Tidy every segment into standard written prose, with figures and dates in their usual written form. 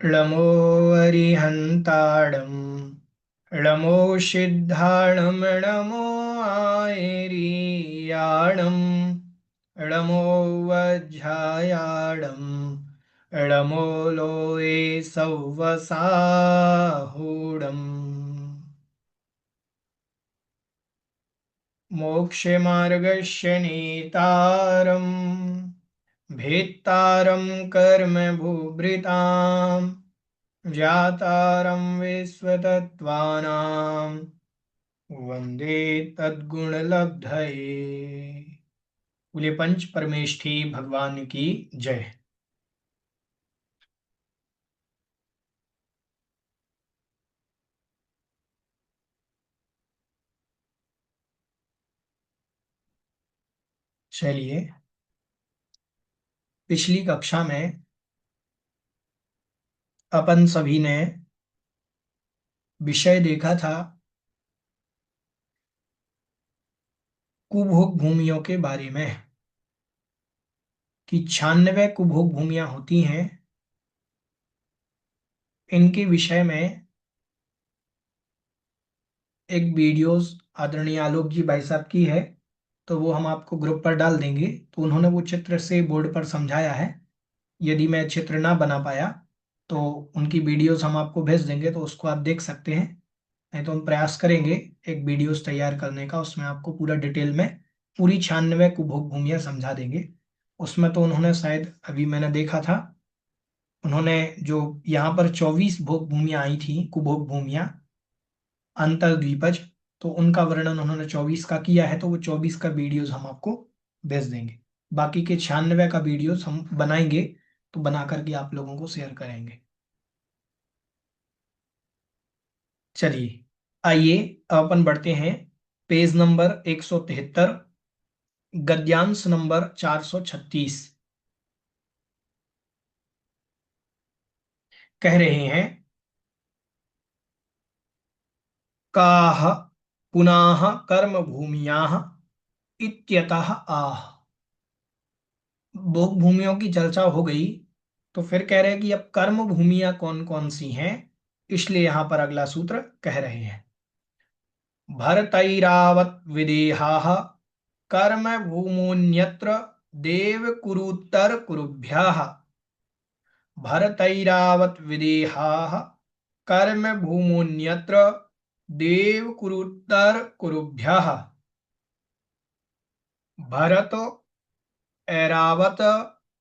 ळमो अरिहन्ताडं ळमो सिद्धाणं ळमो आयरीयाणं ळमो वज्झायाणं ळमो लोये सव्वसाहूडम् मोक्षमार्गस्य नेतारम् भेत्तारं कर्म भूभृताम् व्यातारं विश्वतत्त्वानां वन्दे तद्गुणलब्धये। बोले पंच परमेष्ठी भगवान की जय। चलिए, पिछली कक्षा में अपन सभी ने विषय देखा था कुभोग भूमियों के बारे में कि 96 कुभोग भूमियां होती हैं। इनके विषय में एक वीडियोस आदरणीय आलोक जी भाई साहब की है, तो वो हम आपको ग्रुप पर डाल देंगे। तो उन्होंने वो चित्र से बोर्ड पर समझाया है। यदि मैं चित्र ना बना पाया तो उनकी वीडियोस हम आपको भेज देंगे, तो उसको आप देख सकते हैं। नहीं तो हम प्रयास करेंगे एक वीडियोस तैयार करने का, उसमें आपको पूरा डिटेल में पूरी 96 कुभोग भूमियां समझा देंगे। उसमें तो उन्होंने शायद, अभी मैंने देखा था, उन्होंने जो यहाँ पर 24 भोग भूमियां आई थी, कुभोग भूमियां अंतर्द्वीपज, तो उनका वर्णन उन्होंने 24 का किया है। तो वो 24 का वीडियोस हम आपको भेज देंगे। बाकी के 96 का वीडियोस हम बनाएंगे, तो बना करके आप लोगों को शेयर करेंगे। चलिए, आइए अब अपन बढ़ते हैं पेज नंबर 173, गद्यांश नंबर 436। कह रहे हैं, काह पुनः कर्म भूमियाः इत्यतः आह। भोग भूमियों की चर्चा हो गई, तो फिर कह रहे हैं कि अब कर्म भूमियां कौन कौन सी हैं। इसलिए यहां पर अगला सूत्र कह रहे हैं, भरतैरावत विदेहाः कर्म भूमोन्यत्र देव कुरुत्तर कुरुभ्यः। भरतैरावत विदेहाः कर्म भूमोन्यत्र देव कुरुत्तर कुरुभ्यः। भरत ऐरावत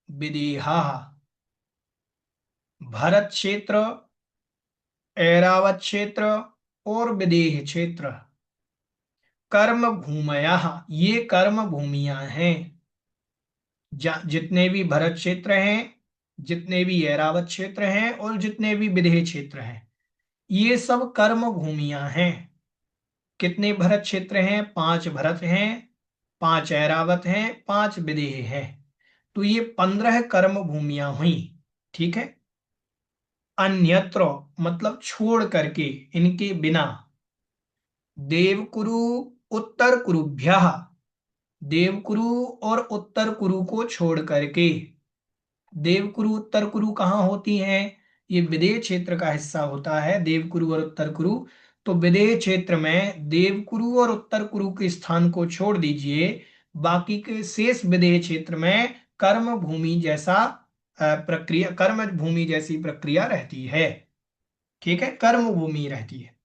विदेहाः, भरत क्षेत्र, ऐरावत क्षेत्र और विदेह क्षेत्र कर्म भूमया, ये कर्म भूमियां हैं। जितने भी भरत क्षेत्र हैं, जितने भी ऐरावत क्षेत्र हैं और जितने भी विदेह क्षेत्र हैं, ये सब कर्म भूमियां हैं। कितने भरत क्षेत्र हैं? 5 भरत हैं, 5 ऐरावत हैं, 5 विदेह हैं। तो ये 15 कर्म भूमियां हुई। ठीक है। अन्यत्र मतलब छोड़ करके, इनके बिना, देवकुरु उत्तर कुरुभ्यः, देवकुरु और उत्तर कुरु को छोड़ करके। देवकुरु उत्तर कुरु कहाँ होती हैं? ये विदेह क्षेत्र का हिस्सा होता है, देवकुरु और उत्तर कुरु। तो विदेह क्षेत्र में देवकुरु और उत्तर कुरु के स्थान को छोड़ दीजिए, बाकी के शेष विदेह क्षेत्र में कर्म भूमि जैसा प्रक्रिया, कर्म भूमि जैसी प्रक्रिया रहती है। ठीक है, कर्म भूमि रहती है।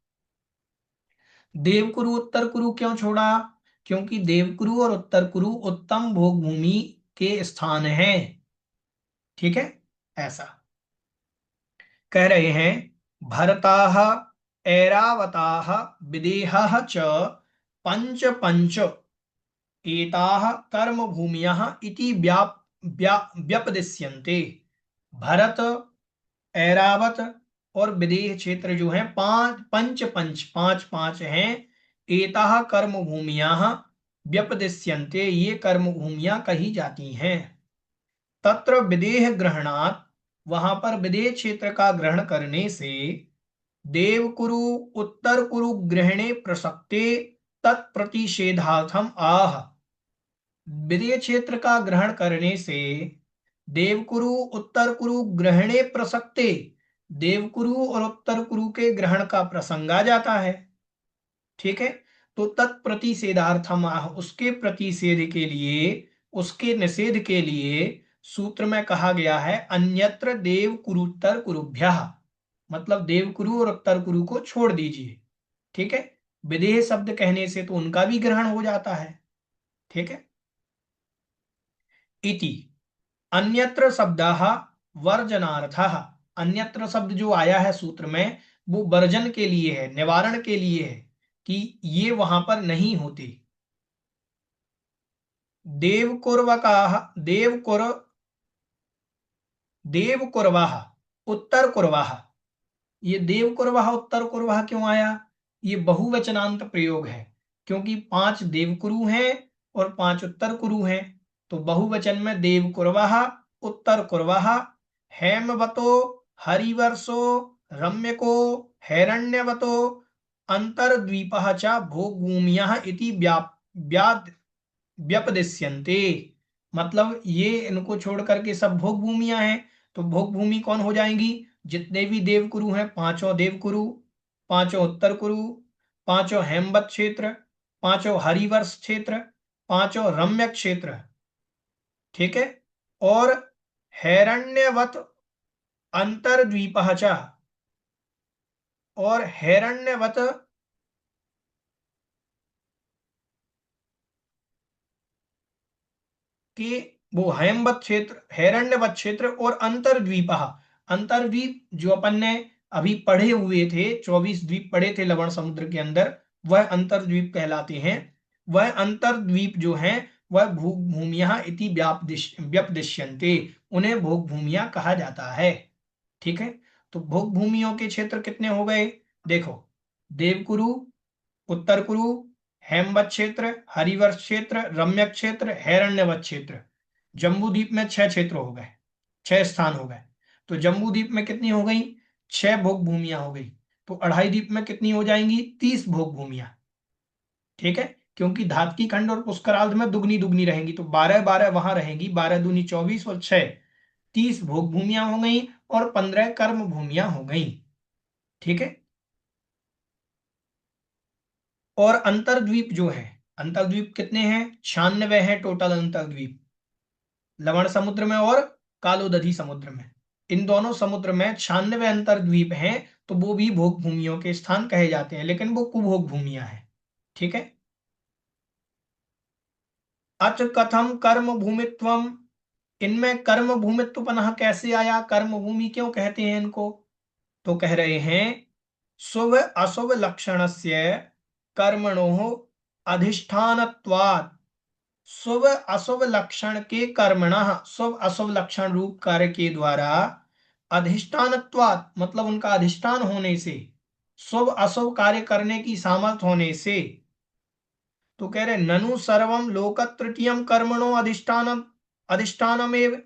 देवकुरु उत्तर कुरु क्यों छोड़ा? क्योंकि देवकुरु और उत्तर कुरु उत्तम भोग भूमि के स्थान हैं। ठीक है, ऐसा कह रहे हैं। भरताः ऐरावताः विदेहः च पंच पंच एताः कर्म भूमियः इति व्यपदिश्यन्ते। भरत, ऐरावत और विदेह क्षेत्र जो है पांच पांच हैं। एताः कर्म भूमियाः व्यपदिश्यन्ते, ये कर्म भूमियां कही जाती हैं। तत्र विदेह ग्रहणात्, वहां पर विदेह क्षेत्र का ग्रहण करने से, देवकुरु उत्तर कुरु ग्रहणे प्रसक्ते तत्प्रतिषेधार्थम आह। विदेह क्षेत्र का ग्रहण करने से देवकुरु उत्तर कुरु ग्रहणे प्रसक्ते, देवकुरु और उत्तर कुरु के ग्रहण का प्रसंग आ जाता है। ठीक है, तो तत्प्रतिषेधार्थम आह, उसके प्रतिषेध के लिए, उसके निषेध के लिए सूत्र में कहा गया है अन्यत्र देव कुरुत्तर कुरुभ्यः, मतलब देव कुरु और उत्तर कुरु को छोड़ दीजिए। ठीक है, विदेह शब्द कहने से तो उनका भी ग्रहण हो जाता है। ठीक है, इति अन्यत्र शब्दः वर्जनार्थः, अन्यत्र शब्द जो आया है सूत्र में वो वर्जन के लिए है, निवारण के लिए है कि ये वहां पर नहीं होते। देवकुर्वकाः देवकुर देवकुर्वाः उत्तर कुर्वाः, ये देवकुर्वाः उत्तर कुर्वाः क्यों आया? ये बहुवचनांत प्रयोग है, क्योंकि 5 देवकुरु हैं और 5 उत्तर कुरु हैं। तो बहुवचन में देवकुर्वाः उत्तर कुर्वाः, हेमवतो हरिवर्षो रम्यको हैरण्यवतो अंतर्द्वीपः च भोगभूम्यः इति व्यपदिश्यन्ते। मतलब ये इनको छोड़ करके सब भोग भूमियां हैं। तो भोग भूमि कौन हो जाएंगी? जितने भी देवकुरु हैं, पांचों देवकुरु, पांचों उत्तर कुरु, पांचों हेमवत क्षेत्र, पांचों हरिवर्ष क्षेत्र, पांचों रम्य क्षेत्र। ठीक है, और हैरण्यवत अंतर्द्वीपः च, और हैरण्यवत कि वो हेमवत क्षेत्र, हैरण्यवत क्षेत्र और अंतर्द्वीप, अंतर्द्वीप जो अपन ने अभी पढ़े हुए थे, 24 द्वीप पढ़े थे लवण समुद्र के अंदर, वह अंतर्द्वीप कहलाते हैं। वह अंतर्द्वीप जो हैं वह भोग भूमिया इति व्यपदिश्यन्ते, उन्हें भोग भूमिया कहा जाता है। ठीक है, तो भोग भूमियों के क्षेत्र कितने हो गए? देखो, देवकुरु, उत्तर कुरु, हेमवत क्षेत्र, हरिवर्ष क्षेत्र, रम्यक क्षेत्र, हैरण्यवत क्षेत्र। जम्बू द्वीप में 6 क्षेत्र हो गए, 6 स्थान हो गए। तो जम्बू द्वीप में कितनी हो गई? 6 भोग भूमियां हो गई। तो अढ़ाई द्वीप में कितनी हो जाएंगी? 30 भोग भूमियां। ठीक है, क्योंकि धातकी खंड और पुष्करार्ध में दुगनी दुगनी रहेंगी, तो 12 12 वहां रहेंगी, 12 दूनी 24 और 6 30 भोग भूमियां हो गई और 15 कर्म भूमियां हो गई। ठीक है, और अंतर्द्वीप जो है, अंतर्द्वीप कितने हैं? 96 हैं टोटल अंतर्द्वीप, लवण समुद्र में और कालोदधी समुद्र में। इन दोनों समुद्र में 96 अंतर्द्वीप हैं, तो वो भी भोग भूमियों के स्थान कहे जाते हैं, लेकिन वो कुभोग भूमियां हैं। ठीक है, अच कथम कर्म भूमित्वम, इनमें कर्म भूमित्व पुनः कैसे आया? कर्म भूमि क्यों कहते हैं इनको? तो कह रहे हैं शुभ अशुभ लक्षणस्य कर्मणोः अधिष्ठानत्वात्, शुभ अशुभ लक्षण के कर्मणः, शुभ अशुभ लक्षण रूप कार्य के द्वारा, अधिष्ठानत्वात् मतलब उनका अधिष्ठान होने से, शुभ अशुभ कार्य करने की सामर्थ्य होने से। तो कह रहे ननु सर्वम लोक तृतीयम कर्मणो अधिष्ठानम अधिष्ठानमेव,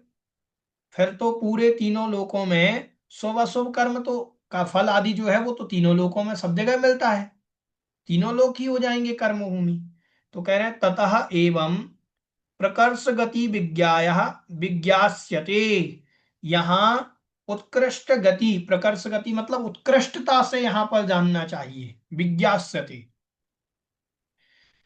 फिर तो पूरे तीनों लोकों में शुभ अशुभ कर्म तो का फल आदि जो है वो तो तीनों लोकों में सब जगह मिलता है, तीनों लोक ही हो जाएंगे कर्म भूमि। तो कह रहे हैं ततः एवं प्रकर्ष गति विज्ञास्यते, यहां उत्कृष्ट गति, प्रकर्ष गति मतलब उत्कृष्टता से यहां पर जानना चाहिए, विज्ञास्यते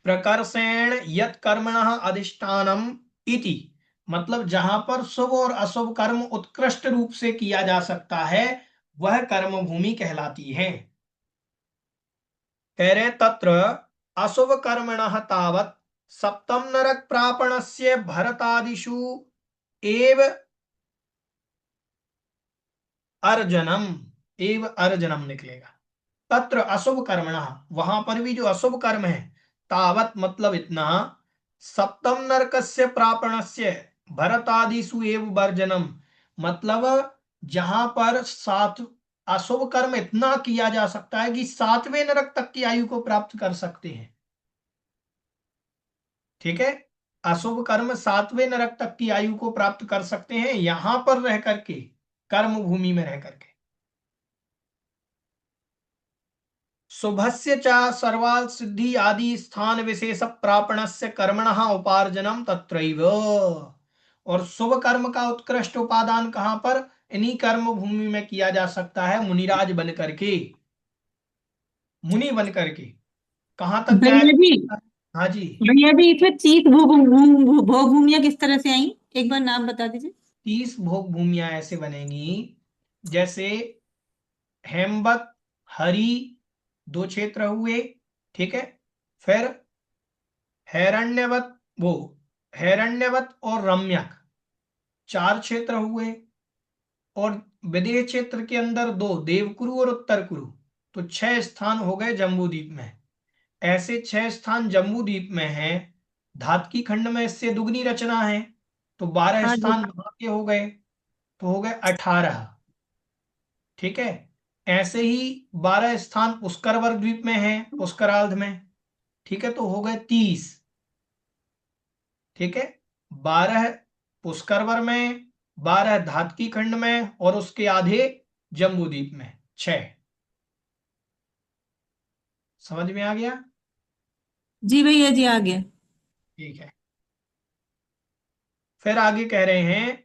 प्रकर्षेण यत कर्मणः अधिष्ठानम इति, मतलब जहां पर शुभ और अशुभ कर्म उत्कृष्ट रूप से किया जा सकता है वह कर्म भूमि कहलाती है। कह रहे तत्र अशुभ कर्मणः तावत् सप्तम नरक प्रापणस्य भरतादिषु एव अर्जनम, एव अर्जनम निकलेगा। तत्र अशुभ कर्मणः, वहां पर भी जो अशुभ कर्म है, तावत मतलब इतना, सप्तम नरकस्य प्रापणस्य भरतादिषु एव वर्जनम, मतलब जहां पर सात अशुभ कर्म इतना किया जा सकता है कि सातवें नरक तक की आयु को प्राप्त कर सकते हैं। ठीक है, अशुभ कर्म सातवें नरक तक की आयु को प्राप्त कर सकते हैं यहां पर रह करके, कर्म भूमि में रह करके। शुभस्य च सर्वाल सिद्धि आदि स्थान विशेष प्रापणस्य कर्मणः उपार्जनम तत्रैव, और शुभ कर्म का उत्कृष्ट उपादान कहां पर, इन्हीं कर्म भूमि में किया जा सकता है, मुनिराज बन करके, मुनि बन करके। कहां तक जाया भैया जा जी, सकता है? हाँ जी। भैया जी, इसमें 30 भोग भूमिया किस तरह से आई? एक बार नाम बता दीजिए। 30 भोग भूमियां ऐसे बनेंगी, जैसे हेमवत, हरि, दो क्षेत्र हुए। ठीक है, फिर हैरण्यवत, वो हैरण्यवत और रम्यक, चार क्षेत्र हुए। और विदेह क्षेत्र के अंदर दो, देवकुरु और उत्तर कुरु, तो 6 स्थान हो गए जम्बूद्वीप में। ऐसे 6 स्थान जम्बूद्वीप में हैं। धातकी खंड में इससे दुगनी रचना है, तो 12 हाँ जी। स्थान वहां के हो गए, तो हो गए 18। ठीक है, ऐसे ही 12 स्थान पुष्कर द्वीप में है, पुष्करार्ध में। ठीक है, तो हो गए 30। ठीक है, 12 पुष्करवर में, 12 धातकी खंड में, और उसके आधे जम्बूद्वीप में, 6। समझ में आ गया? जी भैया जी, आ गया। ठीक है, फिर आगे कह रहे हैं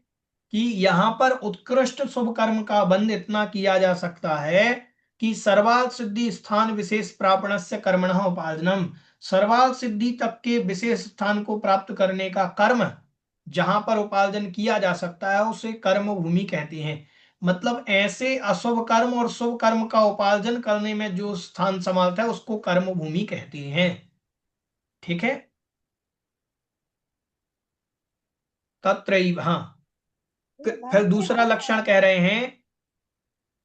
कि यहां पर उत्कृष्ट शुभ कर्म का बंध इतना किया जा सकता है कि सर्वाल सिद्धि स्थान विशेष प्रापणस्य कर्मणः उपार्जनम, सर्वाल सिद्धि तक के विशेष स्थान को प्राप्त करने का कर्म जहां पर उपार्जन किया जा सकता है उसे कर्म भूमि कहते हैं। मतलब ऐसे अशुभ कर्म और शुभ कर्म का उपार्जन करने में जो स्थान समाप्त है उसको कर्म भूमि कहते हैं। ठीक है, तत्रैव, हाँ। फिर दूसरा लक्षण कह रहे हैं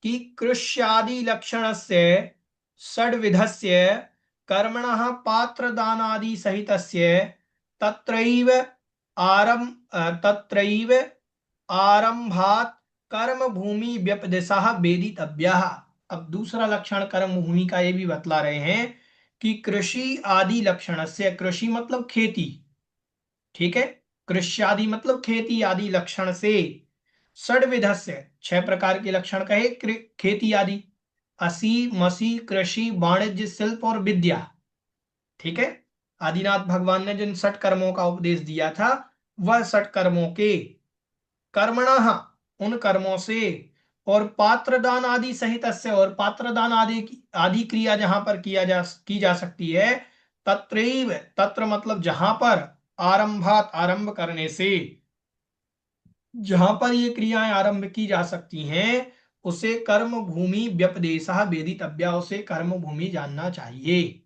कि कृष्यादि लक्षणस्य षड्विधस्य कर्मणः पात्रदानादि सहितस्य तत्रैव तत्रैव आरंभात कर्म भूमि व्यपदेशः वेदितव्यः। अब दूसरा लक्षण कर्म भूमि का ये भी बतला रहे हैं कि कृषि आदि लक्षण से, कृषि मतलब खेती। ठीक है, कृष्यादि मतलब खेती आदि लक्षण से, षड्विधस्य 6 प्रकार के लक्षण कहे, खेती आदि, असी मसी कृषि वाणिज्य शिल्प और विद्या। ठीक है, आदिनाथ भगवान ने जिन 6 कर्मों का उपदेश दिया था, वह 6 कर्मों के कर्मणः, उन कर्मों से, और पात्रदान आदि सहित से, और पात्रदान आदि आदि क्रिया जहां पर की जा सकती है, तत्रैव, तत्र मतलब जहां पर, आरंभात आरंभ करने से, जहां पर ये क्रियाएं आरंभ की जा सकती हैं उसे कर्म भूमि व्यपदेशः वेदितव्या, उसे कर्म भूमि जानना चाहिए।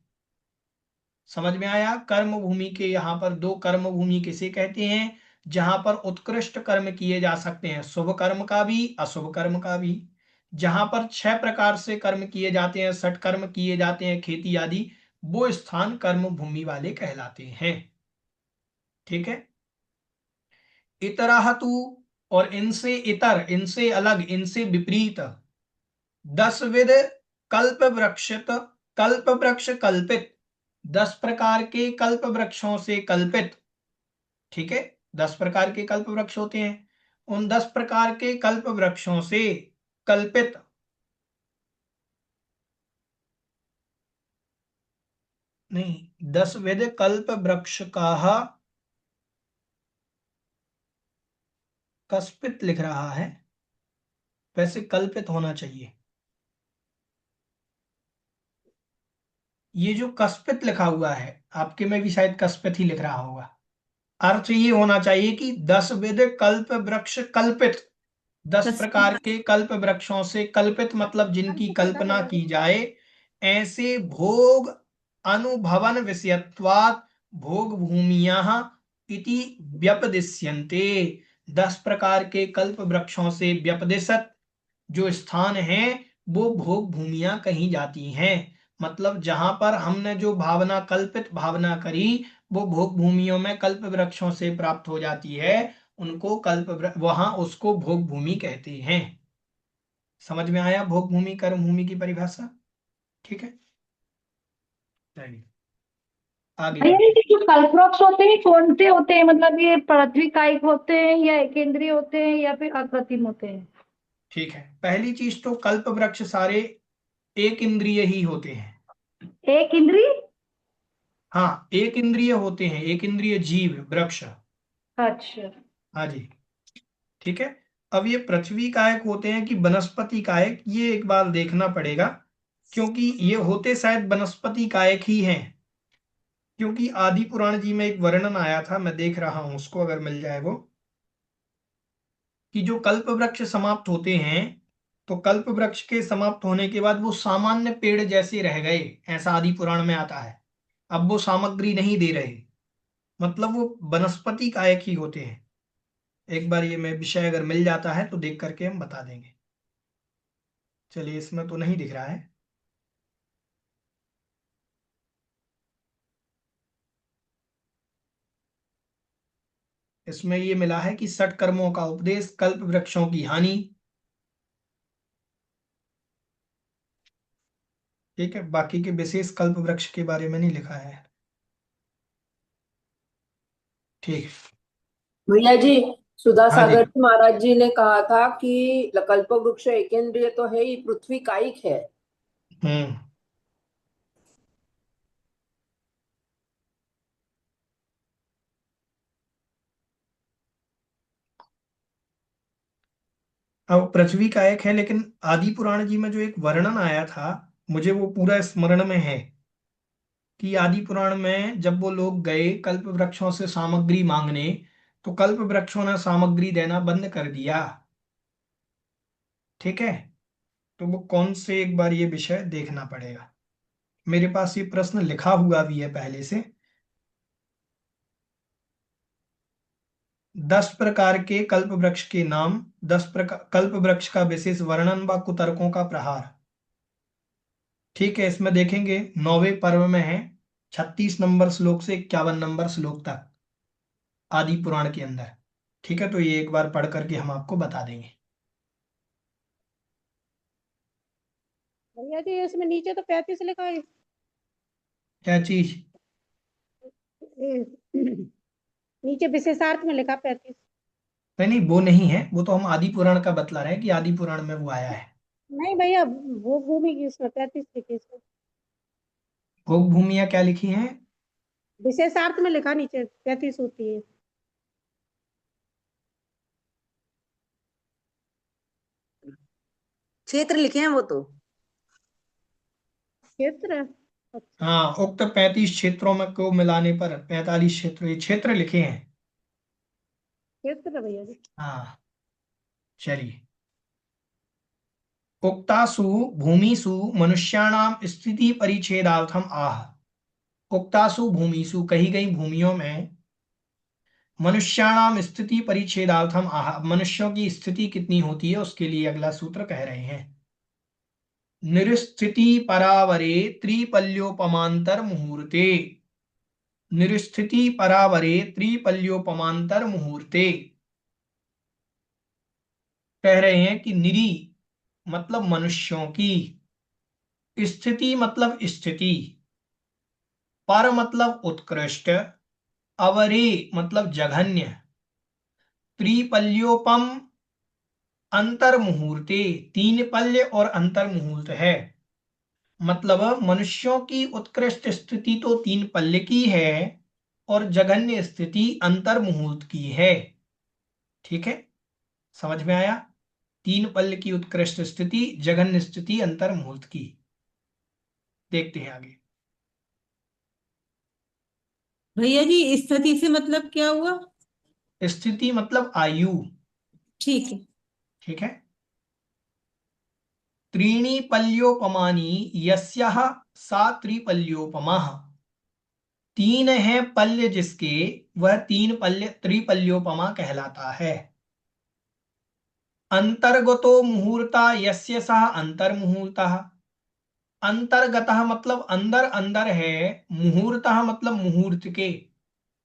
समझ में आया? कर्म भूमि के यहाँ पर दो कर्म भूमि किसे कहते हैं, जहां पर उत्कृष्ट कर्म किए जा सकते हैं, शुभ कर्म का भी अशुभ कर्म का भी। जहां पर 6 प्रकार से कर्म किए जाते हैं, 6 कर्म किए जाते हैं खेती आदि, वो स्थान कर्म भूमि वाले कहलाते हैं। ठीक है, इतराह तू, और इनसे इतर, इनसे अलग, इनसे विपरीत, 10 विध कल्प वृक्षित, कल्प वृक्ष कल्पित, 10 प्रकार के कल्प वृक्षों से कल्पित। ठीक है, 10 प्रकार के कल्प वृक्ष होते हैं, उन 10 प्रकार के कल्प वृक्षों से कल्पित, नहीं, 10 विध कल्प वृक्ष का, कस्पित लिख रहा है, वैसे कल्पित होना चाहिए। ये जो कस्पित लिखा हुआ है आपके में भी शायद कस्पित ही लिख रहा होगा। अर्थ ये होना चाहिए कि 10 विध कल्प वृक्ष कल्पित, दस दस। प्रकार के कल्प वृक्षों से कल्पित, मतलब जिनकी कल्पना की जाए, ऐसे भोग अनुभवन विषयत्वात् भोग भूमिया इति व्यपदिश्यन्ते, 10 प्रकार के कल्प वृक्षों से व्यपदिशत जो स्थान है वो भोग भूमियां कही जाती हैं। मतलब जहां पर हमने जो भावना, कल्पित भावना करी, वो भोग भूमियों में कल्प वृक्षों से प्राप्त हो जाती है, उनको वहां उसको भोग भूमि कहते हैं। समझ में आया भोग भूमि कर्म भूमि की परिभाषा? ठीक है, चलिए आगे भैया बढ़ते ये जो कल्पवृक्ष होते हैं कौन से होते हैं, मतलब ये पृथ्वी कायिक होते हैं या एकेंद्रीय होते हैं या फिर अकृत्रिम होते हैं? ठीक है, पहली चीज तो कल्प वृक्ष सारे एक इंद्रिय ही होते हैं। एक इंद्री। हाँ, एक इंद्रिय होते हैं, एक इंद्रिय जीव वृक्ष। अच्छा। हाँ जी, ठीक है। अब ये पृथ्वी कायक होते हैं कि वनस्पति कायक, ये एक बार देखना पड़ेगा, क्योंकि ये होते शायद वनस्पति कायक ही हैं। क्योंकि आदि पुराण जी में एक वर्णन आया था, मैं देख रहा हूं उसको, अगर मिल जाए वो, कि जो कल्प वृक्ष समाप्त होते हैं, तो कल्प वृक्ष के समाप्त होने के बाद वो सामान्य पेड़ जैसे रह गए, ऐसा आदि पुराण में आता है। अब वो सामग्री नहीं दे रहे, मतलब वो वनस्पति कायक ही होते हैं। एक बार ये मैं विषय अगर मिल जाता है तो देख करके हम बता देंगे। चलिए, इसमें तो नहीं दिख रहा है। इसमें ये मिला है कि षट कर्मों का उपदेश, कल्प वृक्षों की हानि। ठीक है, बाकी के विशेष कल्प वृक्ष के बारे में नहीं लिखा है। ठीक। भैया जी, सुधा हाँ जी। सागर जी महाराज जी ने कहा था कि कल्प वृक्ष एकेंद्रिय तो है ही, पृथ्वी कायिक है। हम्म। अब पृथ्वी का एक है, लेकिन आदि पुराण जी में जो एक वर्णन आया था, मुझे वो पूरा स्मरण में है, कि आदि पुराण में जब वो लोग गए कल्प वृक्षों से सामग्री मांगने, तो कल्प वृक्षों ने सामग्री देना बंद कर दिया। ठीक है, तो वो कौन से, एक बार ये विषय देखना पड़ेगा। मेरे पास ये प्रश्न लिखा हुआ भी है पहले से। 10 प्रकार के कल्प वृक्ष के नाम, 10 प्रकार कल्प वृक्ष का विशेष वर्णन व कुतर्कों का प्रहार। ठीक है, इसमें देखेंगे 9वें पर्व में है, 36 नंबर श्लोक से 51 नंबर श्लोक तक आदि पुराण के अंदर। ठीक है, तो ये एक बार पढ़ करके हम आपको बता देंगे। भैया जी इसमें नीचे तो 35 लिखा है। क्या चीज? नीचे विशेषार्थ में लिखा 35। नहीं नहीं, वो नहीं है, वो तो हम आदि पुराण का बतला रहे हैं कि आदि पुराण में वो आया है। नहीं भैया, वो भूमि की उसमें 35 लिखी इसमें। भोग भूमिया क्या लिखी हैं? विशेषार्थ में लिखा नीचे 35 होती है। क्षेत्र लिखे हैं वो तो। क्षेत्र। अच्छा। हाँ, उक्त 35 क्षेत्रों में को मिलाने पर 45 क्षेत्र, ये क्षेत्र लिखे हैं। क्षेत्र भैया जी। हाँ, चलिए। उक्तासु भूमिषु मनुष्याणाम स्थिति परिच्छेदार्थम आह। उक्तासु भूमिषु, कही गई भूमियों में, मनुष्याणाम स्थिति परिच्छेदार्थम आह, मनुष्यों की स्थिति कितनी होती है उसके लिए अगला सूत्र कह रहे हैं। निरस्थिति परावरे त्रिपल्योपमांतर मुहूर्ते। निरस्थिति परावरे त्रिपल्योपमांतर मुहूर्ते। कह रहे हैं कि निरी मतलब मनुष्यों की, स्थिति मतलब स्थिति, पर मतलब उत्कृष्ट, अवरे मतलब जघन्य, त्रिपल्योपम अंतर मुहूर्ते, 3 पल्य और अंतर मुहूर्त है। मतलब मनुष्यों की उत्कृष्ट स्थिति तो 3 पल्य की है, और जघन्य स्थिति अंतर मुहूर्त की है। ठीक है, समझ में आया? 3 पल्य की उत्कृष्ट स्थिति, जघन्य स्थिति अंतर मुहूर्त की। देखते हैं आगे। भैया जी स्थिति से मतलब क्या हुआ? स्थिति मतलब आयु। ठीक है। ठीक है, त्रीणि पल्योपमानी यस्याह सा त्रिपल्योपमा। 3 है पल्य जिसके, वह 3 पल्य त्रिपल्योपमा कहलाता है। अंतर्गतो मुहूर्ता यस्य सह अंतर्मुहूर्तः। अंतर्गतः मतलब अंदर अंदर है, मुहूर्तः मतलब मुहूर्त के,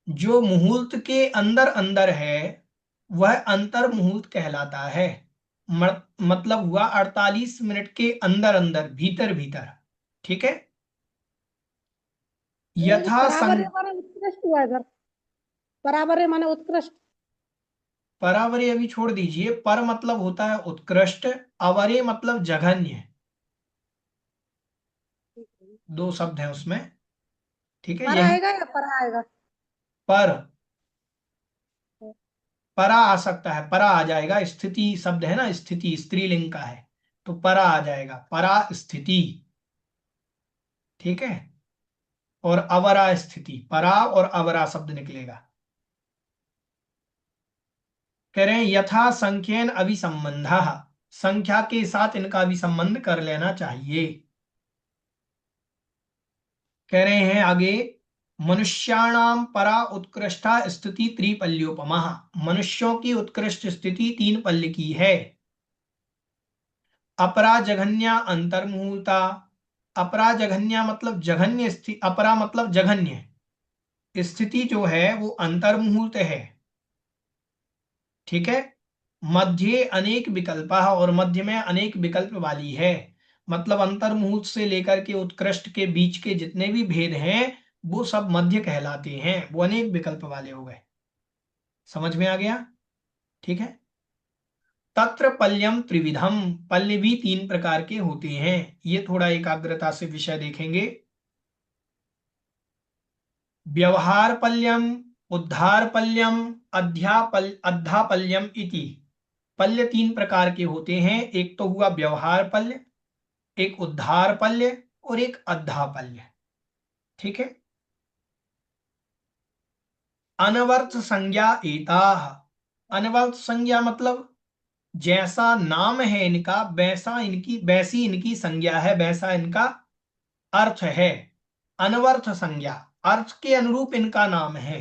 जो मुहूर्त के अंदर अंदर है वह अंतर मुहूर्त कहलाता है। मतलब हुआ 48 मिनट के अंदर अंदर, भीतर भीतर। ठीक है। ये जो यथा परावर्य माने उत्कृष्ट हुआ इधर, परावर्य माने उत्कृष्ट। परावर्य अभी छोड़ दीजिए। पर मतलब होता है उत्कृष्ट, अवर्य मतलब जघन्य। दो शब्द हैं उसमें। ठीक है। पर यही आएगा या पर आएगा? पर, परा आ सकता है, परा आ जाएगा। स्थिति शब्द है ना, स्थिति स्त्रीलिंग का है, तो परा आ जाएगा, परा स्थिति। ठीक है। और अवरा स्थिति, परा और अवरा शब्द निकलेगा। कह रहे हैं यथा संख्येन अभिसंबंध, संख्या के साथ इनका भी संबंध कर लेना चाहिए। कह रहे हैं आगे, मनुष्याणाम परा उत्कृष्टा स्थिति त्रिपल्योपमा, मनुष्यों की उत्कृष्ट स्थिति तीन पल्य की है। अपरा जघन्या अंतर्मुहूर्ता, अपरा जघन्या मतलब जघन्य स्थिति, अपरा मतलब जघन्य स्थिति जो है वो अंतर्मुहूर्त है। ठीक है। मध्य अनेक विकल्प, और मध्य में अनेक विकल्प वाली है। मतलब अंतर्मुहूर्त से लेकर के उत्कृष्ट के बीच के जितने भी भेद हैं वो सब मध्य कहलाते हैं, वो अनेक विकल्प वाले हो गए। समझ में आ गया? ठीक है। तत्र पल्यम त्रिविधम, पल्य भी तीन प्रकार के होते हैं। ये थोड़ा एकाग्रता से विषय देखेंगे। व्यवहार पल्यम, उद्धार पल्यम, अध्यापल्यम इति। पल्य तीन प्रकार के होते हैं। एक तो हुआ व्यवहार पल्य, एक उद्धार पल्य और एक अध्यापल्य। ठीक है। अनवर्थ संज्ञा एताः, अनवर्थ संज्ञा मतलब जैसा नाम है इनका वैसी इनकी संज्ञा है, वैसा इनका अर्थ है। अनवर्थ संज्ञा, अर्थ के अनुरूप इनका नाम है।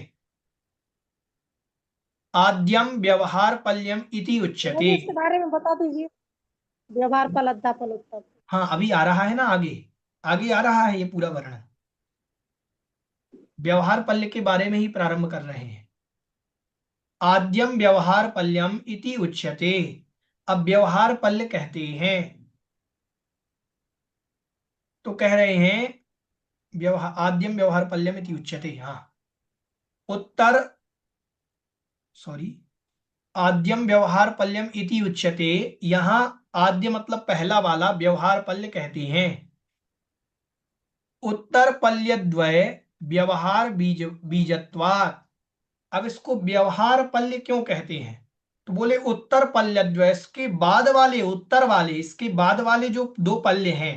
आद्यम व्यवहार पल्यम इति उच्यते। मुझे इसके बारे में बता दीजिए, व्यवहार पल, अद्धा पल, उत्तर। हाँ, अभी आ रहा है ना, आगे आगे आ रहा है ये पूरा वर्णन। व्यवहार पल्य के बारे में ही प्रारंभ कर रहे हैं। आद्यम व्यवहार पल्यम इति उच्यते, अब व्यवहार पल्य कहते हैं। तो कह रहे हैं आद्यम व्यवहार पल्यम इति उच्यते। हाँ, उत्तर, सॉरी, आद्यम व्यवहार पल्यम इति उच्यते। यहां आद्य मतलब पहला वाला, व्यवहार पल्य कहते हैं। उत्तर पल्य द्वय व्यवहार बीजत्वात्। अब इसको व्यवहार पल्य क्यों कहते हैं? तो बोले उत्तर पल्य द्वय, इसके बाद वाले, उत्तर वाले, इसके बाद वाले जो दो पल्य हैं,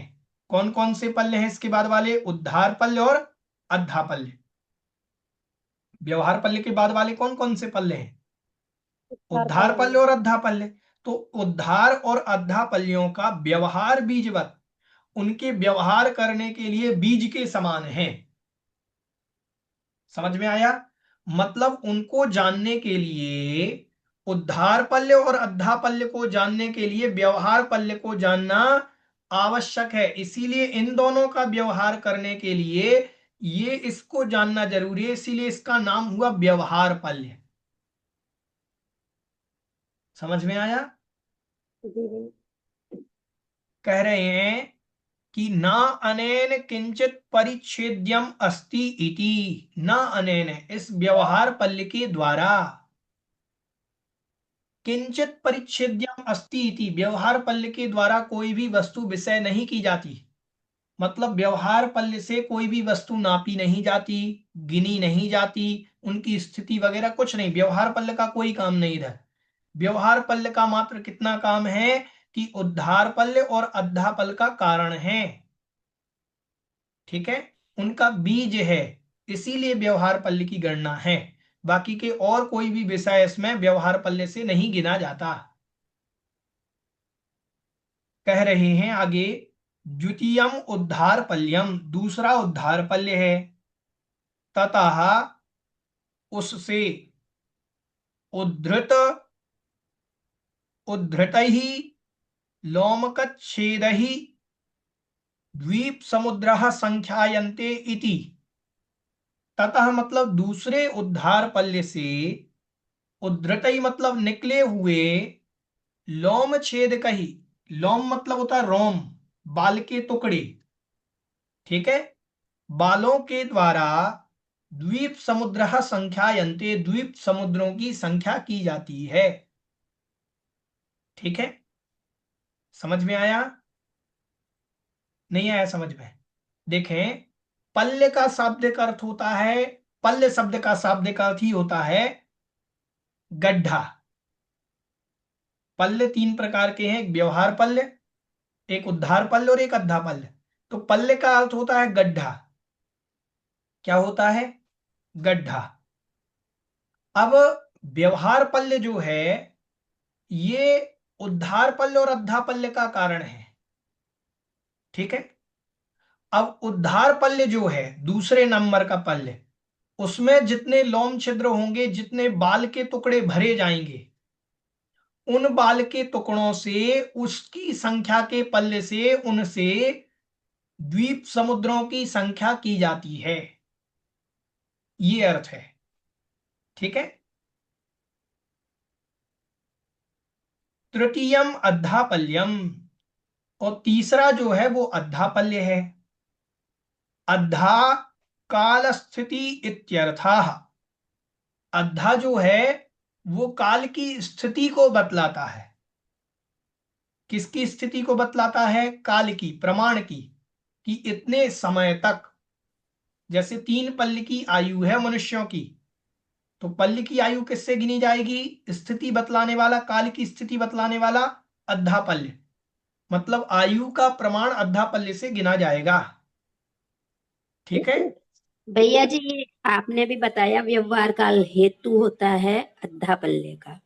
कौन कौन से पल्य हैं इसके बाद वाले? उद्धार पल्य और अद्धा पल्य। व्यवहार पल्य के बाद वाले कौन कौन से पल्य हैं? उद्धार पल्य और अद्धा पल्य। तो उद्धार और अद्धा पल्यों का व्यवहार बीजवत, उनके व्यवहार करने के लिए बीज के समान है। समझ में आया? मतलब उनको जानने के लिए, उद्धार पल्य और अद्धा पल्य को जानने के लिए व्यवहार पल्य को जानना आवश्यक है। इसीलिए इन दोनों का व्यवहार करने के लिए ये इसको जानना जरूरी है, इसीलिए इसका नाम हुआ व्यवहार पल्य। समझ में आया? जी जी। कह रहे हैं कि ना अनेन किंचित परिच्छेद्यम अस्ति इति, ना अनेन इस व्यवहार पल्य के द्वारा, किंचित परिच्छेद्यम अस्ति इति व्यवहार पल्य के द्वारा कोई भी वस्तु विषय नहीं की जाती। मतलब व्यवहार पल्य से कोई भी वस्तु नापी नहीं जाती, गिनी नहीं जाती, उनकी स्थिति वगैरह कुछ नहीं। व्यवहार पल्य का कोई काम नहीं इधर। व्यवहार पल्य का मात्र कितना काम है कि उद्धार पल्य और अद्धा पल्य का कारण है। ठीक है। उनका बीज है, इसीलिए व्यवहार पल्य की गणना है। बाकी के और कोई भी विषय इसमें व्यवहार पल्य से नहीं गिना जाता। कह रहे हैं आगे, द्वितीयम उद्धार पल्यम, दूसरा उद्धार पल्य है। ततः उससे, उद्धृत, उद्धृत ही, लोमकच्छेद ही, द्वीप समुद्र संख्यायन्ते इति। ततः मतलब दूसरे उद्धार पल्य से, उद्धृतई मतलब निकले हुए, लोम छेद कही, लोम मतलब होता है रोम, बाल के टुकड़े, ठीक है, बालों के द्वारा द्वीप समुद्र संख्यायन्ते, द्वीप समुद्रों की संख्या की जाती है। ठीक है, समझ में आया? नहीं आया समझ में? देखें, पल्य का शाब्दिक अर्थ होता है, पल्य शब्द का शाब्दिक अर्थ ही होता है गड्ढा। पल्य तीन प्रकार के हैं, एक व्यवहार पल्य, एक उद्धार पल्य और एक अद्धा पल्य। तो पल्य का अर्थ होता है गड्ढा। क्या होता है? गड्ढा। अब व्यवहार पल्य जो है ये उद्धार पल्य और अद्धा पल्य का कारण है। ठीक है, अब उद्धार पल्य जो है दूसरे नंबर का पल्य, उसमें जितने लोम छिद्र होंगे, जितने बाल के टुकड़े भरे जाएंगे, उन बाल के टुकड़ों से, उसकी संख्या के पल्ले से, उनसे द्वीप समुद्रों की संख्या की जाती है। ये अर्थ है। ठीक है, तृतीयम अद्धापल्यम, और तीसरा जो है वो अद्धापल्य है। अद्धा काल स्थिति इत्यर्थः। अद्धा जो है वो काल की स्थिति को बतलाता है। किसकी स्थिति को बतलाता है? काल की, प्रमाण की, कि इतने समय तक, जैसे 3 पल्ल की आयु है मनुष्यों की, तो पल्ल की आयु किससे गिनी जाएगी? स्थिति बतलाने वाला, काल की स्थिति बतलाने वाला अद्धा पल्य, मतलब आयु का प्रमाण अद्धा पल्य से गिना जाएगा। ठीक है, भैया जी, ये आपने भी बताया व्यवहार काल हेतु होता है अद्धा पल्ले का,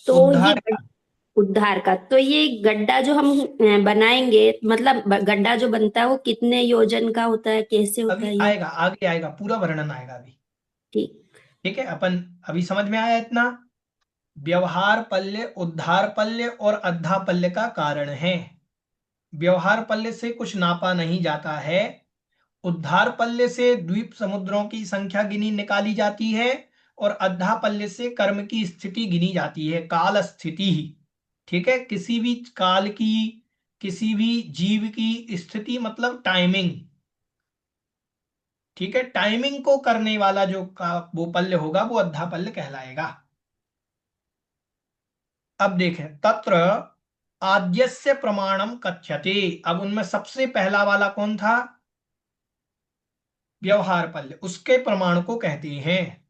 तो ये उद्धार का। उद्धार का, तो ये गड्ढा जो हम बनाएंगे, मतलब गड्ढा जो बनता है वो कितने योजन का होता है, कैसे होता अभी है ये? आएगा, आगे आएगा, पूरा वर्णन आएगा अभी। ठीक। ठीक है, अपन अभी समझ में आया इतना? व्यवहार पल्य, उद्धार पल्य और अद्धा पल्य का कारण है। व्यवहार पल्य से कुछ नापा नहीं जाता है, उद्धार पल्ले से द्वीप समुद्रों की संख्या गिनी निकाली जाती है, और अद्धा पल्ले से कर्म की स्थिति गिनी जाती है, काल स्थिति ही। ठीक है, किसी भी काल की, किसी भी जीव की स्थिति मतलब टाइमिंग। ठीक है, टाइमिंग को करने वाला जो का वो पल्ले होगा वो अद्धा पल्ले कहलाएगा। अब देखें, तत्र आद्यस्य प्रमाणम कथ्यते। अब उनमें सबसे पहला वाला कौन था? व्यवहार पल्य, उसके प्रमाण को कहते हैं।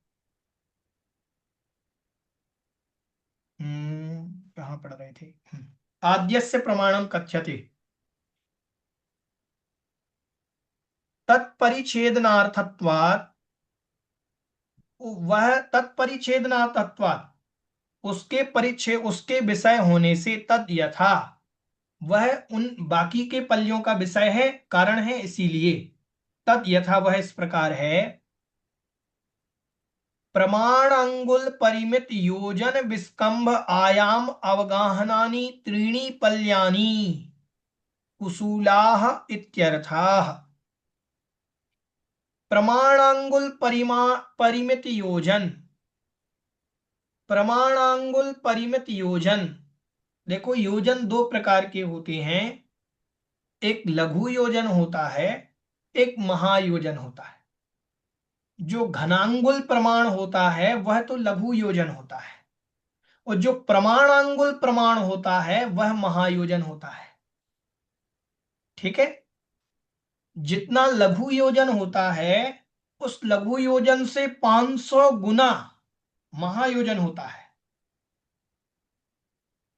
कहां पढ़ रहे थे? आद्यस्य प्रमाणम कथ्यते, तत्परिच्छेदनार्थत्वात्, वह तत्परिच्छेदनार्थत्वात्, उसके परिच्छेद, उसके विषय होने से, तद यथा, वह उन बाकी के पल्यों का विषय है, कारण है, इसीलिए। तद यथा, वह इस प्रकार है, प्रमाण अंगुल परिमित योजन विस्कंभ आयाम अवगाहनानि त्रीणि पल्यानि कुसूलाः इत्यर्थाः। प्रमाणांगुल परिमित योजन, प्रमाणांगुल परिमित योजन। देखो, योजन दो प्रकार के होते हैं, एक लघु योजन होता है, एक महायोजन होता है। जो घनांगुल प्रमाण होता है वह तो लघु योजन होता है, और जो प्रमाणांगुल प्रमाण होता है वह महायोजन होता है। ठीक है, जितना लघु योजन होता है उस लघु योजन से 500 गुना महायोजन होता है।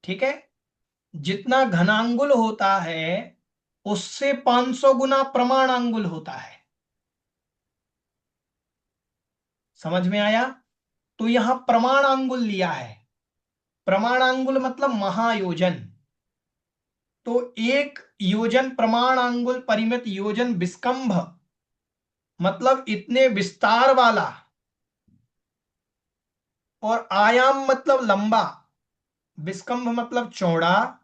ठीक है, जितना घनांगुल होता है उससे 500 गुना प्रमाणांगुल होता है। समझ में आया? तो यहां प्रमाणांगुल लिया है, प्रमाणांगुल मतलब महायोजन। तो एक योजन प्रमाणांगुल परिमित योजन विस्कंभ, मतलब इतने विस्तार वाला, और आयाम मतलब लंबा, विस्कंभ मतलब चौड़ा,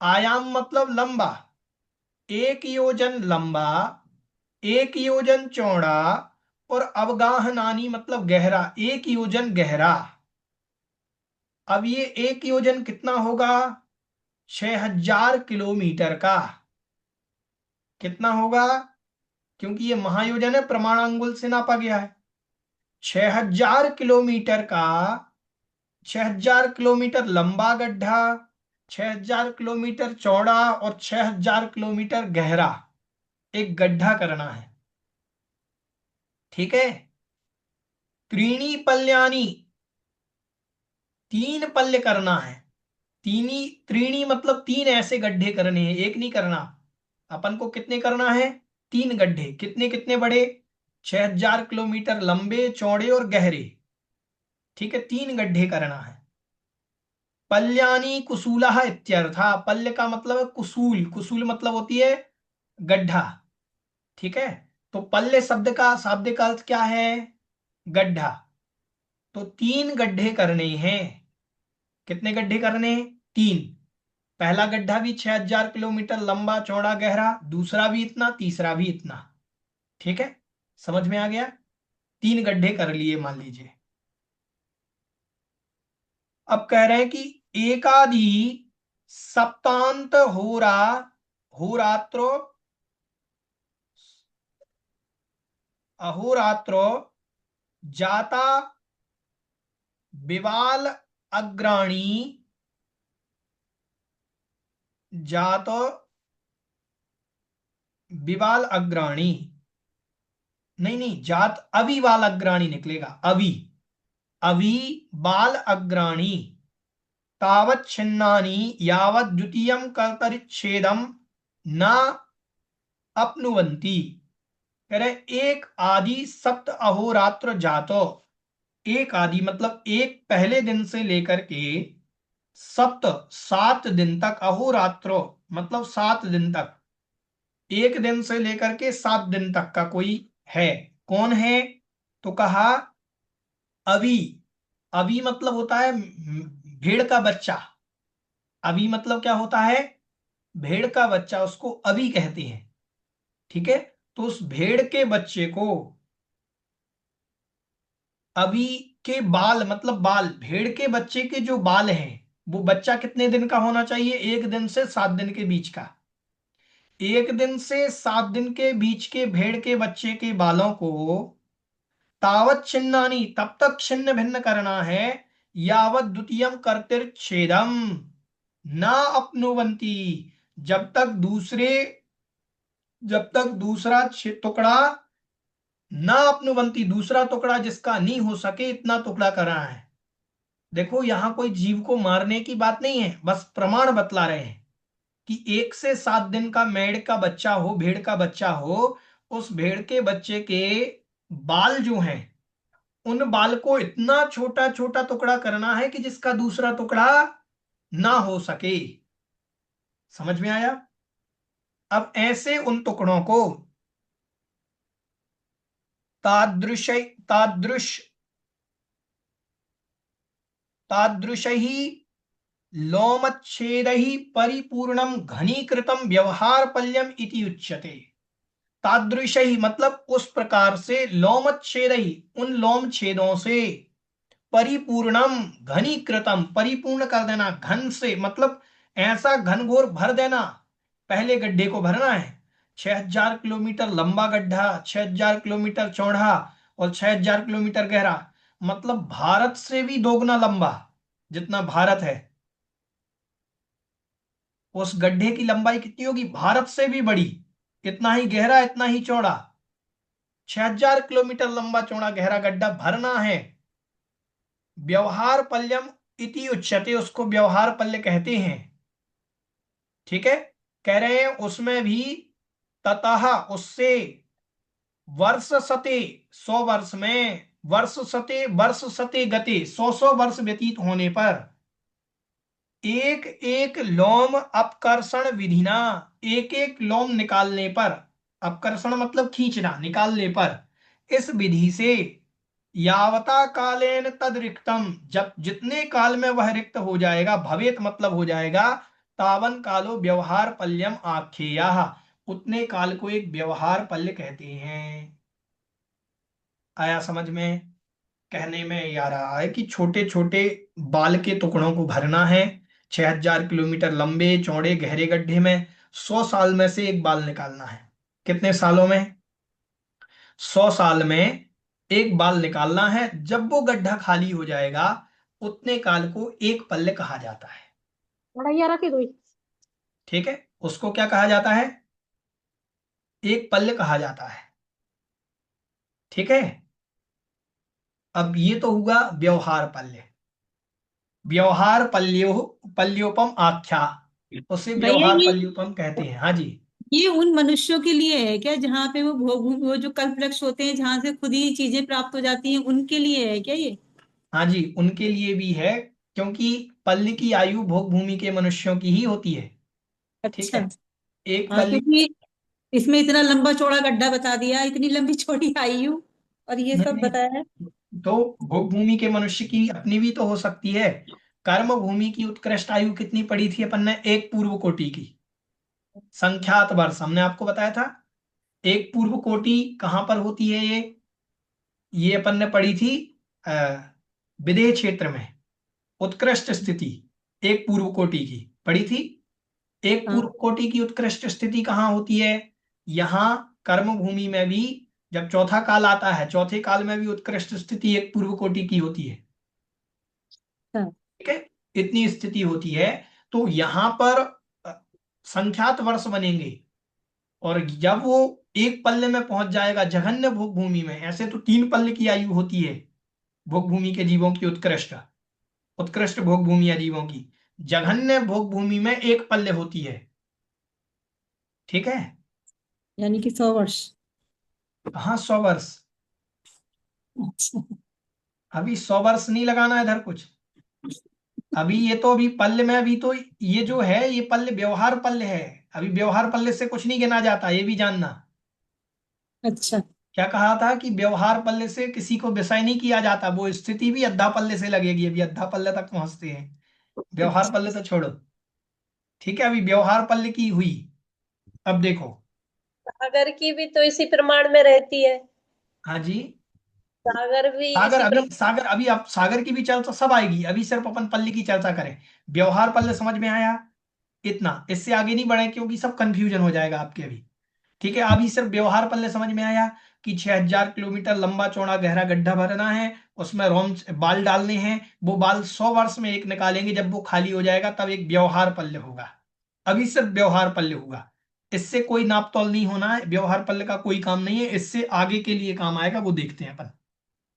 आयाम मतलब लंबा। एक योजन लंबा, एक योजन चौड़ा और अवगाहनानी मतलब गहरा, 1 योजन गहरा। अब ये 1 योजन कितना होगा? 6000 किलोमीटर का। कितना होगा? क्योंकि ये महायोजन है, प्रमाणांगुल से नापा गया है। 6000 किलोमीटर का, 6000 किलोमीटर लंबा गड्ढा, 6000 किलोमीटर चौड़ा और 6000 किलोमीटर गहरा एक गड्ढा करना है। ठीक है। त्रीणी पल्यानी, 3 पल्य करना है। त्रीणी मतलब 3 ऐसे गड्ढे करने हैं, एक नहीं करना। अपन को कितने करना है? 3 गड्ढे। कितने कितने बड़े? 6000 किलोमीटर लंबे, चौड़े और गहरे। ठीक है, 3 गड्ढे करना है। पल्यानी कुसूला इत्यर्था। पल्य का मतलब है कुसूल, कुसूल मतलब होती है गड्ढा। ठीक है, तो पल्य शब्द का शाब्दिक अर्थ क्या है? गड्ढा। तो 3 गड्ढे करने हैं। कितने गड्ढे करने हैं? 3। पहला गड्ढा भी 6000 किलोमीटर लंबा, चौड़ा, गहरा, दूसरा भी इतना, तीसरा भी इतना। ठीक है, समझ में आ गया? 3 गड्ढे कर लिए मान लीजिए। अब कह रहे हैं कि एकादि सप्तांत होरात्रो अहोरात्रो जाता विवाल अग्राणी जात विवाल अग्राणी, नहीं नहीं, जात अविवाल अग्राणी निकलेगा। अवि अवि बाल अग्राणी तावत् छिन्नानि यावत् द्वितीयं कर्तरिच्छेदम न अपनुवन्ति। कह रहे एक आदि सप्त अहोरात्र जातो। एक आदि मतलब एक पहले दिन से लेकर के सप्त 7 दिन तक, अहोरात्रो मतलब 7 दिन तक, एक दिन से लेकर के 7 दिन तक का कोई है। कौन है? तो कहा अवि। अवि मतलब होता है भेड़ का बच्चा। अवि मतलब क्या होता है? भेड़ का बच्चा, उसको अवि कहते हैं। ठीक है, तो उस भेड़ के बच्चे को अवि के बाल मतलब बाल, भेड़ के बच्चे के जो बाल हैं वो बच्चा कितने दिन का होना चाहिए? 1 दिन से 7 दिन के बीच का। 1 दिन से 7 दिन के बीच के भेड़ के बच्चे के बालों को तावत छिन्नानी तब तक छिन्न भिन्न करना है, यावत द्वितीयम कर्तिर्छेदम न अपनुवंती, जब तक दूसरा टुकड़ा न अपनुवंती, दूसरा टुकड़ा जिसका नहीं हो सके, इतना टुकड़ा करना है। देखो यहां कोई जीव को मारने की बात नहीं है, बस प्रमाण बतला रहे हैं कि 1 से 7 दिन का मेढ़ का बच्चा हो, भेड़ का बच्चा हो, उस भेड़ के बच्चे के बाल जो हैं उन बाल को इतना छोटा छोटा टुकड़ा करना है कि जिसका दूसरा टुकड़ा ना हो सके। समझ में आया? अब ऐसे उन टुकड़ों को तादृश तादृश तादृशही लोमच्छेदहि परिपूर्णम घनीकृतम व्यवहार पल्यम इति उच्यते। तादृशही मतलब उस प्रकार से, लोमच्छेदहि उन लोम छेदों से, परिपूर्णम घनीकृतम परिपूर्ण कर देना, घन से मतलब ऐसा घनघोर भर देना। पहले गड्ढे को भरना है 6000 किलोमीटर लंबा गड्ढा, 6000 किलोमीटर चौड़ा और 6000 किलोमीटर गहरा, मतलब भारत से भी दोगुना लंबा। जितना भारत है उस गड्ढे की लंबाई कितनी होगी? भारत से भी बड़ी। इतना ही गहरा, इतना ही चौड़ा, 6000 किलोमीटर लंबा चौड़ा गहरा गड्ढा भरना है। व्यवहार पल्यम इति उच्यते, उसको व्यवहार पल्य कहते हैं। ठीक है, कह रहे हैं उसमें भी ततः उससे वर्ष सते 100 वर्ष में, वर्ष सते गते 100 वर्ष व्यतीत होने पर एक एक लोम अपकर्षण विधिना, एक एक लोम निकालने पर, अपकर्षण मतलब खींचना, निकालने पर, इस विधि से यावता कालेन तद रिक्तम, जब जितने काल में वह रिक्त हो जाएगा, भवेत मतलब हो जाएगा, तावन कालो व्यवहार पल्यम आख्येयः, उतने काल को एक व्यवहार पल्य कहते हैं। आया समझ में? कहने में ये आ रहा है कि छोटे छोटे बाल के टुकड़ों को भरना है 6000 किलोमीटर लंबे चौड़े गहरे गड्ढे में, 100 साल में से एक बाल निकालना है। कितने सालों में? 100 साल में एक बाल निकालना है। जब वो गड्ढा खाली हो जाएगा उतने काल को एक पल्ले कहा जाता है। बढ़िया रखी दो। ठीक है, उसको क्या कहा जाता है? एक पल्ले कहा जाता है। ठीक है, अब ये तो हुआ व्यवहार पल्ले। व्यवहार पल्यो पल्योपम आख्या, उसे भैया व्यवहार ये पल्योपम कहते हैं। हाँ जी। ये उन मनुष्यों के लिए है क्या जहाँ पे वो वो जो कल्पवृक्ष होते हैं जहाँ से खुद ही चीजें प्राप्त हो जाती हैं, उनके लिए है क्या ये? हाँ जी, उनके लिए भी है, क्योंकि पल्ली की आयु भोग भूमि के मनुष्यों की ही होती है। ठीक अच्छा। है, एक हाँ, पल्ली। क्योंकि इसमें इतना लंबा चौड़ा गड्ढा बता दिया, इतनी लंबी चौड़ी आयु, और ये नहीं सब नहीं, बताया है। तो भोग भूमि के मनुष्य की अपनी भी तो हो सकती है। कर्म भूमि की उत्कृष्ट आयु कितनी पड़ी थी अपन ने? एक पूर्व कोटि की। संख्यात वर्ष हमने आपको बताया था। एक पूर्व कोटि कहां पर होती है? ये अपन ने पढ़ी थी अ, विदेह क्षेत्र में। उत्कृष्ट स्थिति एक पूर्व कोटि की पढ़ी थी। एक हाँ। पूर्व कोटि की उत्कृष्ट स्थिति कहाँ होती है? यहाँ कर्म भूमि में भी जब चौथा काल आता है, चौथे काल में भी उत्कृष्ट स्थिति एक पूर्व कोटि की होती है। हाँ। ठीक है, इतनी स्थिति होती है। तो यहाँ पर संख्यात वर्ष बनेंगे, और जब वो एक पल्ले में पहुंच जाएगा जघन्य भोग भूमि में, ऐसे तो 3 पल्ले की आयु होती है भोग भूमि के जीवों की, उत्कृष्ट उत्कृष्ट भोग भूमि जीवों की। जघन्य भोग भूमि में 1 पल्ले होती है। ठीक है, यानी कि 100 वर्ष। हाँ 100 वर्ष। अच्छा। अभी 100 वर्ष नहीं लगाना है इधर कुछ। अभी ये तो अभी पल्ले में, अभी तो ये जो है ये पल्ले व्यवहार पल्ले है। अभी व्यवहार पल्ले से कुछ नहीं गिना जाता, ये भी जानना। अच्छा। क्या कहा था कि व्यवहार पल्ले से किसी को विषय नहीं किया जाता, वो स्थिति भी अद्धा पल्ले से लगेगी। अभी अद्धा पल्ले तक पहुंचते हैं, व्यवहार पल्ले तो छोड़ो। ठीक है, अभी व्यवहार पल्ले की हुई। अब देखो। सागर की भी तो इसी प्रमाण में रहती है। हाँ जी। सागर भी सागर इसी अभी, प्रमाण। सागर अभी, आप सागर की भी चर्चा सब आएगी, अभी सिर्फ अपन पल्ले की चर्चा करें। व्यवहार पल्ले समझ में आया? इतना, इससे आगे नहीं बढ़े क्योंकि सब कंफ्यूजन हो जाएगा आपके अभी। ठीक है, अभी सिर्फ व्यवहार पल्ले समझ में आया कि 6000 किलोमीटर लंबा चौड़ा गहरा गड्ढा भरना है, उसमें रोम बाल डालने हैं। वो बाल 100 वर्ष में एक निकालेंगे, जब वो खाली हो जाएगा तब एक व्यवहार पल्ले होगा। अभी सिर्फ व्यवहार पल्ले होगा, इससे कोई नाप तोल नहीं होना है। व्यवहार पल्ले का कोई काम नहीं है, इससे आगे के लिए काम आएगा, वो देखते हैं अपन।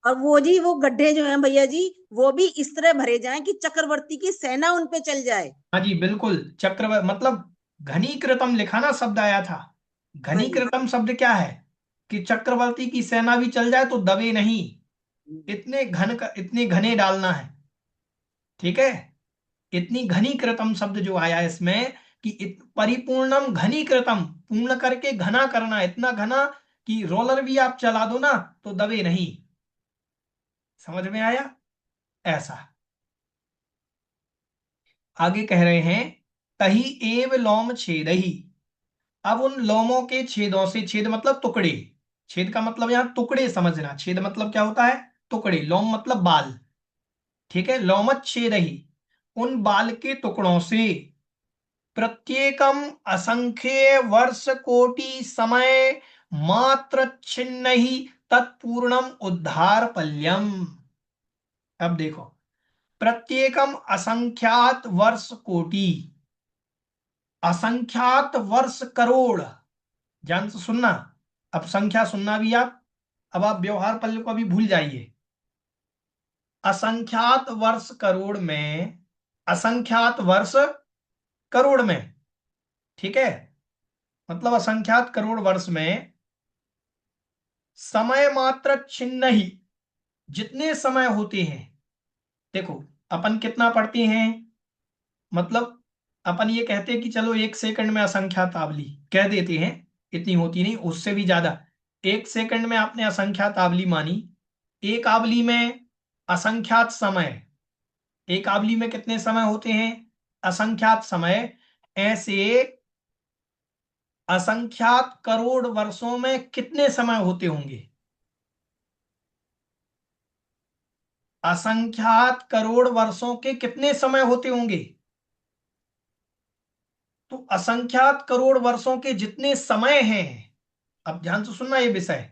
और वो जी वो गड्ढे जो हैं भैया जी, वो भी इस तरह भरे जाएं कि चक्रवर्ती की सेना उन पे चल जाए। हाँ जी बिल्कुल, चक्रवर्ती मतलब घनीकृतम लिखा ना शब्द आया था। वही। घनीकृतम शब्द क्या है? कि चक्रवर्ती की सेना भी चल जाए तो दबे नहीं। इतने इतने घने डालना है। ठीक है, इतनी घनीकृतम शब्द जो आया इसमें कि परिपूर्णम घनीकृतम, पूर्ण करके घना करना, इतना घना कि रोलर भी आप चला दो ना तो दबे नहीं। समझ में आया? ऐसा। आगे कह रहे हैं तही एव लोम छेदही। अब उन लोमों के छेदों से, छेद मतलब टुकड़े, छेद का मतलब यहां टुकड़े समझना। छेद मतलब क्या होता है? टुकड़े। लोम मतलब बाल। ठीक है, लोमत छेदही, उन बाल के टुकड़ों से प्रत्येकम असंख्य वर्ष कोटि समय मात्र छिन्न ही तत्पूर्णम उद्धार पल्यम। अब देखो, प्रत्येकम असंख्यात वर्ष कोटि, असंख्यात वर्ष करोड़, ध्यान से सुनना। अब संख्या सुनना भी आप। अब आप व्यवहार पल्ले को अभी भूल जाइए। असंख्यात वर्ष करोड़ में, असंख्यात वर्ष करोड़ में, ठीक है, मतलब असंख्यात करोड़ वर्ष में समय मात्र छिन्न ही, जितने समय होते हैं। देखो, अपन कितना पढ़ते हैं? मतलब अपन ये कहते हैं कि चलो 1 सेकंड में असंख्यात आवली कह देते हैं, इतनी होती नहीं, उससे भी ज्यादा। 1 सेकंड में आपने असंख्यात आवली मानी, एक आवली में असंख्यात समय, एक आवली में कितने समय होते हैं? असंख्यात समय। ऐसे असंख्यात करोड़ वर्षों में कितने समय होते होंगे? असंख्यात करोड़ वर्षों के कितने समय होते होंगे? तो असंख्यात करोड़ वर्षों के जितने समय हैं, अब ध्यान से सुनना ये विषय,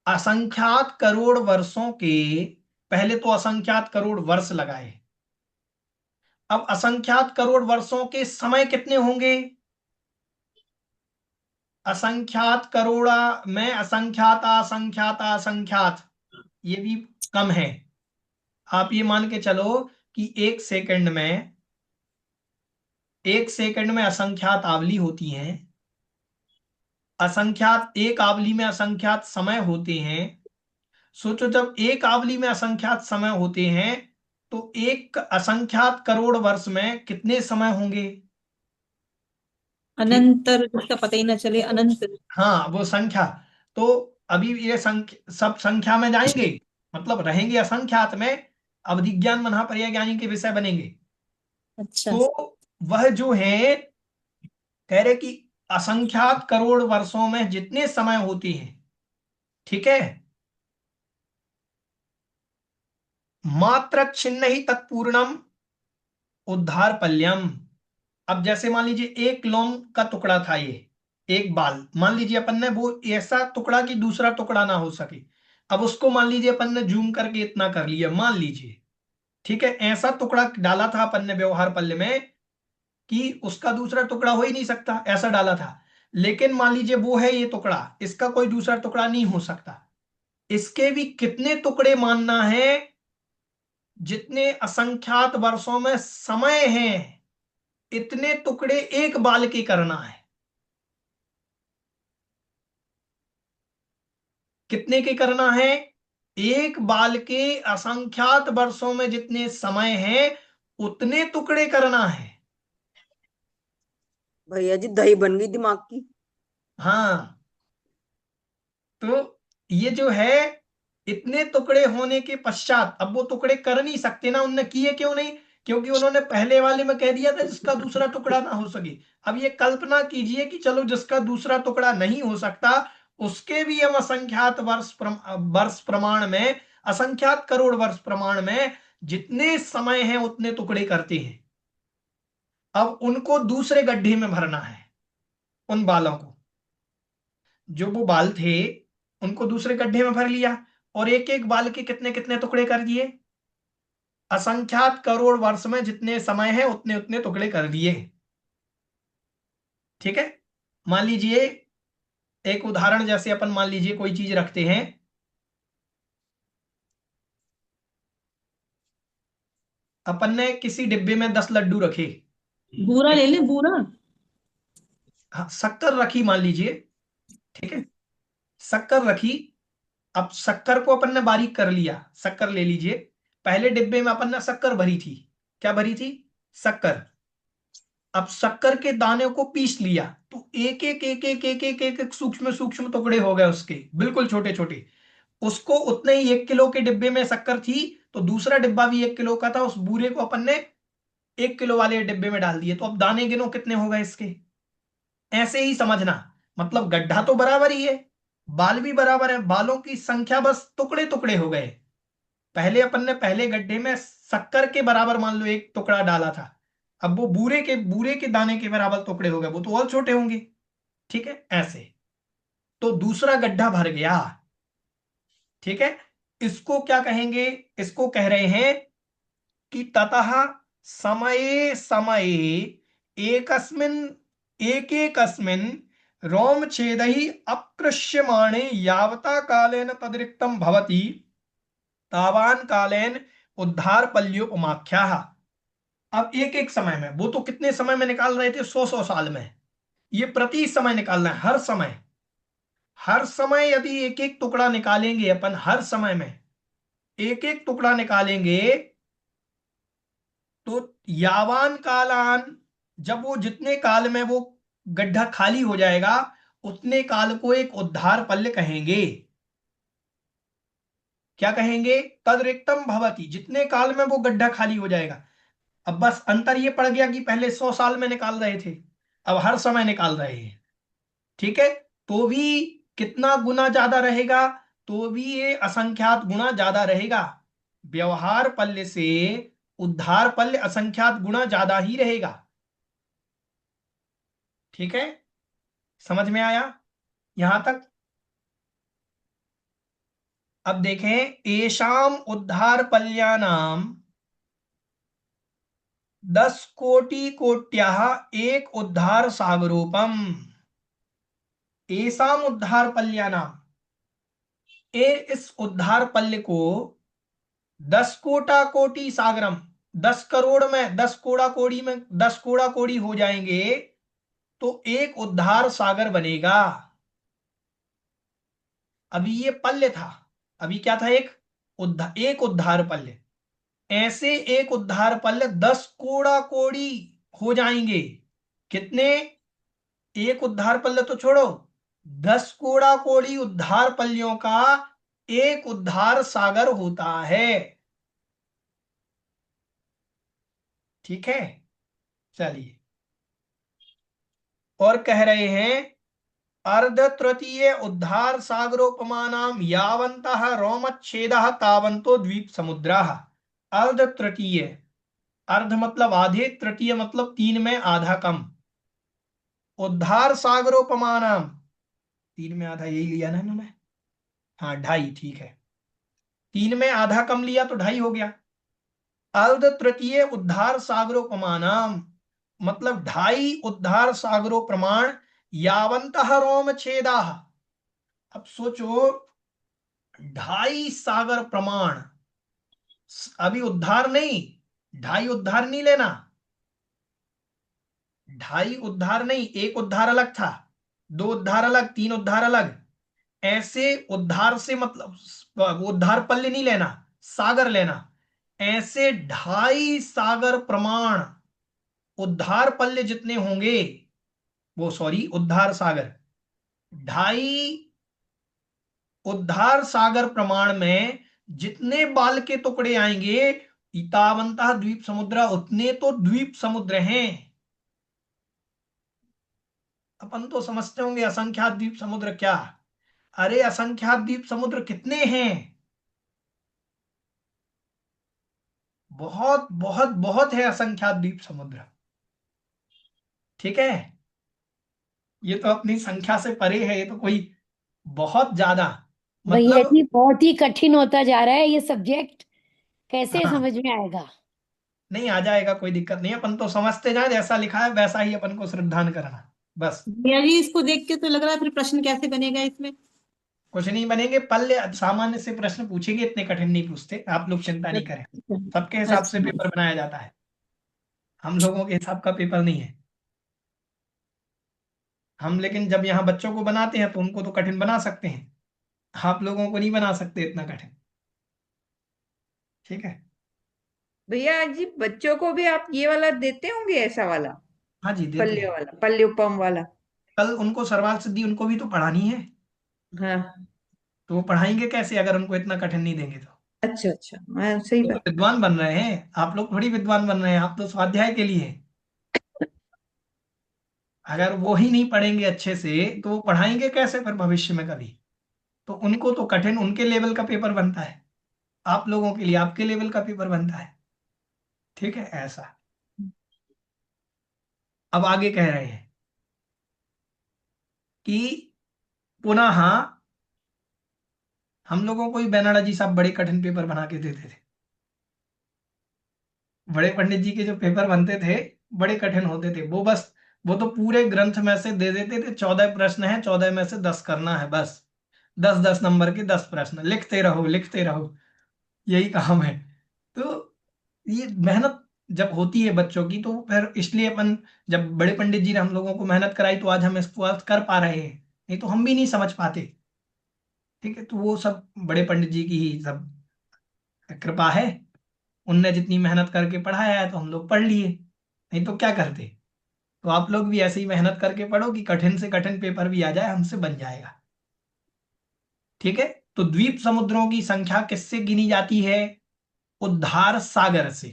असंख्यात करोड़ वर्षों के, पहले तो असंख्यात करोड़ वर्ष लगाए, अब असंख्यात करोड़ वर्षों के समय कितने होंगे? असंख्यात करोड़ा में असंख्यात असंख्यात असंख्यात, ये भी कम है। आप ये मान के चलो कि एक सेकंड में असंख्यात आवली होती हैं, असंख्यात एक आवली में असंख्यात समय होते हैं। सोचो जब एक आवली में असंख्यात समय होते हैं तो एक असंख्यात करोड़ वर्ष में कितने समय होंगे? ठीक, अनंतर, जिसका पता ही ना चले, अनंत। हाँ वो संख्या। तो अभी ये संख्या सब संख्या में जाएंगे, मतलब रहेंगे असंख्यात में, अवधि ज्ञान महापर्याय ज्ञानी के विषय बनेंगे। अच्छा। तो वह जो है कह रहे कि असंख्यात करोड़ वर्षों में जितने समय होते हैं, ठीक है, मात्र छिन्न ही तत्पूर्णम उद्धार पल्यम। अब जैसे मान लीजिए एक लोम का टुकड़ा था, ये एक बाल, मान लीजिए अपन ने वो ऐसा टुकड़ा कि दूसरा टुकड़ा ना हो सके, अब उसको मान लीजिए अपन ने जूम करके इतना कर लिया, मान लीजिए, ठीक है, ऐसा टुकड़ा डाला था अपन ने व्यवहार पल्ले में कि उसका दूसरा टुकड़ा हो ही नहीं सकता, ऐसा डाला था। लेकिन मान लीजिए वो है ये टुकड़ा, इसका कोई दूसरा टुकड़ा नहीं हो सकता। इसके भी कितने टुकड़े मानना है? जितने असंख्यात वर्षों में समय है इतने टुकड़े एक बाल के करना है। कितने के करना है? एक बाल के असंख्यात वर्षों में जितने समय है उतने टुकड़े करना है। भैया जी दही बन गई दिमाग की। हाँ, तो ये जो है इतने टुकड़े होने के पश्चात, अब वो टुकड़े कर नहीं सकते ना, उनने किए क्यों नहीं? क्योंकि उन्होंने पहले वाले में कह दिया था जिसका दूसरा टुकड़ा ना हो सके। अब ये कल्पना कीजिए कि चलो जिसका दूसरा टुकड़ा नहीं हो सकता उसके भी हम असंख्यात वर्ष प्रमाण में, असंख्यात करोड़ वर्ष प्रमाण में जितने समय है उतने टुकड़े करते हैं। अब उनको दूसरे गड्ढे में भरना है, उन बालों को, जो वो बाल थे उनको दूसरे गड्ढे में भर लिया और एक एक बाल के कितने कितने टुकड़े कर दिए? असंख्यात करोड़ वर्ष में जितने समय है उतने उतने टुकड़े कर दिए। ठीक है, मान लीजिए एक उदाहरण, जैसे अपन मान लीजिए कोई चीज रखते हैं, अपन ने किसी डिब्बे में 10 लड्डू रखे, बूरा ले ले, बूरा। हाँ, शक्कर रखी मान लीजिए, ठीक है, शक्कर रखी। अब शक्कर को अपन ने बारीक कर लिया, शक्कर ले लीजिए, पहले डिब्बे में अपन ने शक्कर भरी थी, क्या भरी थी? शक्कर। अब शक्कर के दाने को पीस लिया तो एक एक एक एक एक एक एक, एक सूक्ष्म सूक्ष्म टुकड़े हो गए उसके, बिल्कुल छोटे छोटे। उसको उतने ही 1 किलो के डिब्बे में शक्कर थी तो दूसरा डिब्बा भी 1 किलो का था, उस बूरे को अपन ने 1 किलो वाले डिब्बे में डाल दिए, तो अब दाने गिनो कितने हो गए इसके। ऐसे ही समझना, मतलब गड्ढा तो बराबर ही है, बाल भी बराबर है, बालों की संख्या बस टुकड़े टुकड़े हो गए। पहले अपन ने पहले गड्ढे में शक्कर के बराबर मान लो एक टुकड़ा डाला था, अब वो बूरे के दाने के बराबर टुकड़े हो गए, वो तो और छोटे होंगे। ठीक है, ऐसे तो दूसरा गड्ढा भर गया। ठीक है, इसको क्या कहेंगे? इसको कह रहे हैं कि ततः समये समये एकस्मिन् एक एकस्मिन् रोम छेदहि अकृष्यमाणे यावता कालेन तदरिक्तम भवति तावान कालेन उद्धार पल्योपमाख्या। अब एक एक समय में, वो तो कितने समय में निकाल रहे थे, 100 साल में, ये प्रति समय निकालना है, हर समय। हर समय यदि एक एक टुकड़ा निकालेंगे अपन, हर समय में एक एक टुकड़ा निकालेंगे तो यावान कालान, जब वो जितने काल में वो गड्ढा खाली हो जाएगा उतने काल को एक उद्धार पल्य कहेंगे। क्या कहेंगे? तदरिक्तम भवति, जितने काल में वो गड्ढा खाली हो जाएगा। अब बस अंतर ये पड़ गया कि पहले 100 साल में निकाल रहे थे, अब हर समय निकाल रहे हैं। ठीक है, तो भी कितना गुना ज्यादा रहेगा? तो भी ये असंख्यात गुना ज्यादा रहेगा। व्यवहार पल्य से उद्धार पल्य असंख्यात गुना ज्यादा ही रहेगा। ठीक है, समझ में आया यहां तक? अब देखें, एशाम उद्धार पल्यानाम 10 कोटि कोट्याः एक उद्धार सागरोपम। एसाम उद्धार पल्यानाम, इस उद्धार पल्य को 10 कोटा कोटि सागरम, 10 करोड़ में 10 कोड़ा कोड़ी में 10 कोड़ा कोड़ी हो जाएंगे तो एक उद्धार सागर बनेगा। अभी ये पल्य था, अभी क्या था? एक उद्धार पल्य। ऐसे एक उद्धार पल्य 10 कोड़ा कोड़ी हो जाएंगे। कितने? एक उद्धार पल्य तो छोड़ो, 10 कोड़ा कोड़ी उद्धार पल्यों का एक उद्धार सागर होता है। ठीक है, चलिए और कह रहे हैं अर्ध तृतीय उद्धार सागरोपमानाम यावन्तः रोमच्छेदः तावन्तो द्वीप समुद्राः। अर्ध तृतीय, अर्ध मतलब आधे, तृतीय मतलब 3 में आधा कम। उद्धार सागरोपमानाम, 3 में आधा यही लिया ना इन्होंने? हाँ 2.5, ठीक है, 3 में आधा कम लिया तो 2.5 हो गया। अर्ध तृतीय उद्धार सागरोपमानाम मतलब 2.5 उद्धार सागरो प्रमाण यावन्तः रोम छेदाः। अब सोचो 2.5 सागर प्रमाण, अभी उद्धार नहीं, 2.5 उद्धार नहीं लेना, 2.5 उद्धार नहीं, एक उद्धार अलग था, 2 उद्धार अलग, 3 उद्धार अलग। ऐसे उद्धार से मतलब उद्धार पल्य नहीं लेना, सागर लेना। ऐसे 2.5 सागर प्रमाण उद्धार पल्य जितने होंगे, वो सॉरी उद्धार सागर, 2.5 उद्धार सागर प्रमाण में जितने बाल के टुकड़े आएंगे तावंतः द्वीप समुद्र, उतने तो द्वीप समुद्र हैं। अपन तो समझते होंगे असंख्यात द्वीप समुद्र क्या? अरे असंख्यात द्वीप समुद्र कितने हैं? बहुत बहुत बहुत है असंख्यात द्वीप समुद्र। ठीक है, ये तो अपनी संख्या से परे है, ये तो कोई बहुत ज्यादा भैया मतलब। जी बहुत ही कठिन होता जा रहा है ये सब्जेक्ट, कैसे हाँ समझ में आएगा? नहीं, आ जाएगा, कोई दिक्कत नहीं है, अपन तो समझते जाए, जैसा लिखा है वैसा ही अपन को श्रद्धान करना बस। भैया जी इसको देख के तो लग रहा है फिर प्रश्न कैसे बनेगा इसमें? कुछ नहीं बनेंगे, पल्ले सामान्य से प्रश्न पूछेंगे, इतने कठिन नहीं पूछते, आप लोग चिंता नहीं करें। सबके हिसाब से अच्छा, पेपर बनाया जाता है, हम लोगों के हिसाब का पेपर नहीं है। हम लेकिन जब यहाँ बच्चों को बनाते हैं तो उनको तो कठिन बना सकते हैं, आप लोगों को नहीं बना सकते इतना कठिन। ठीक है, भैया जी बच्चों को भी आप ये वाला देते होंगे, ऐसा वाला हाँ जी देते पल्ले हैं। वाला, पल्लेपम वाला? कल उनको सरवाल सिद्धि उनको भी तो पढ़ानी है, हाँ, तो वो पढ़ाएंगे कैसे अगर उनको इतना कठिन नहीं देंगे तो? अच्छा अच्छा, हाँ सही वो तो बात। विद्वान बन रहे हैं, आप लोग थोड़ी विद्वान बन रहे हैं, आप तो स्वाध्याय के लिए हैं। अगर वो ही नहीं पढ़ेंगे अच्छे से तो वो पढ़ाएंगे कैसे फिर भविष्य में कभी? तो उनको तो कठिन, उनके लेवल का पेपर बनता है, आप लोगों के लिए आपके लेवल का पेपर बनता है। ठीक है, ऐसा। अब आगे कह रहे हैं कि पुनः हम लोगों को ही बेनाडा जी साहब बड़े कठिन पेपर बना के देते थे। बड़े पंडित जी के जो पेपर बनते थे बड़े कठिन होते थे, वो बस वो तो पूरे ग्रंथ में से दे देते थे, 14 प्रश्न है, 14 में से 10 करना है बस। 10-10 नंबर के 10 प्रश्न, लिखते रहो लिखते रहो, यही काम है। तो ये मेहनत जब होती है बच्चों की तो फिर इसलिए अपन, जब बड़े पंडित जी ने हम लोगों को मेहनत कराई तो आज हम इसको आज कर पा रहे हैं, नहीं तो हम भी नहीं समझ पाते। ठीक है, तो वो सब बड़े पंडित जी की ही सब कृपा है, उनने जितनी मेहनत करके पढ़ाया है तो हम लोग पढ़ लिए, नहीं तो क्या करते। तो आप लोग भी ऐसे ही मेहनत करके पढ़ो कि कठिन से कठिन पेपर भी आ जाए, हमसे बन जाएगा। ठीक है, तो द्वीप समुद्रों की संख्या किससे गिनी जाती है? उद्धार सागर से।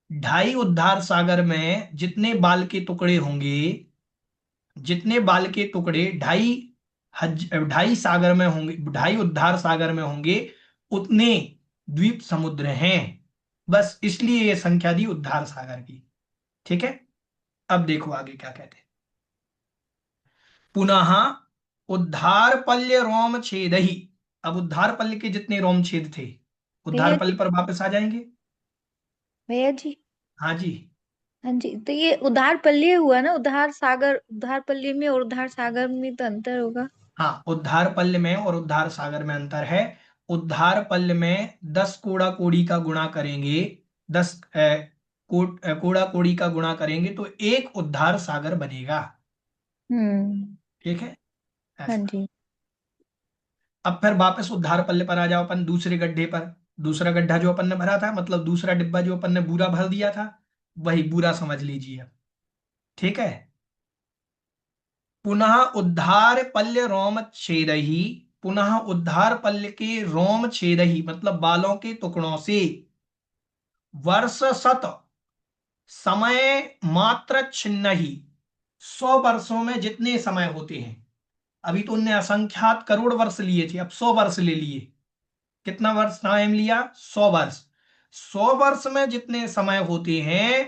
2.5 उद्धार सागर में जितने बाल के टुकड़े होंगे, जितने बाल के टुकड़े 2.5 सागर में होंगे, 2.5 उद्धार सागर में होंगे, उतने द्वीप समुद्र हैं, बस इसलिए ये संख्या दी उद्धार सागर की। ठीक है, अब देखो आगे क्या कहते हैं। पुनः उद्धार पल्य रोम छेद ही। अब उद्धार पल्य के जितने रोम छेद थे, भैया उद्धार पल्य जी, पर वापस आ जाएंगे। भैया जी, हाँ जी। हाँ जी, तो ये उद्धार पल्ली हुआ ना, उद्धार सागर, उद्धार पल्ली में और उद्धार सागर में तो अंतर होगा। हाँ, उद्धार पल्य में और उद्धार सागर में अंतर है। उद्धार पल्य में 10 कोड़ा कोड़ी का गुणा करेंगे, 10 कोड़ा कोड़ी का गुणा करेंगे तो एक उद्धार सागर बनेगा। हम्म। ठीक है, हाँ ऐसा। जी। अब फिर वापस उद्धार पल्ले पर आ जाओ अपन, दूसरे गड्ढे पर। दूसरा गड्ढा जो अपन ने भरा था, मतलब दूसरा डिब्बा जो अपन ने बूरा भर दिया था, वही बूरा समझ लीजिए अब। ठीक है, पुनः उद्धार पल्य रोम छेदही। पुनः उद्धार पल्य के रोम छेदही मतलब बालों के टुकड़ों से वर्ष शत समय मात्र छिन्न ही। 100 वर्षों में जितने समय होते हैं, अभी तो उनने असंख्यात करोड़ वर्ष लिए थे, अब 100 वर्ष ले लिए। कितना वर्ष टाइम लिया? 100 वर्ष। 100 वर्ष में जितने समय होते हैं,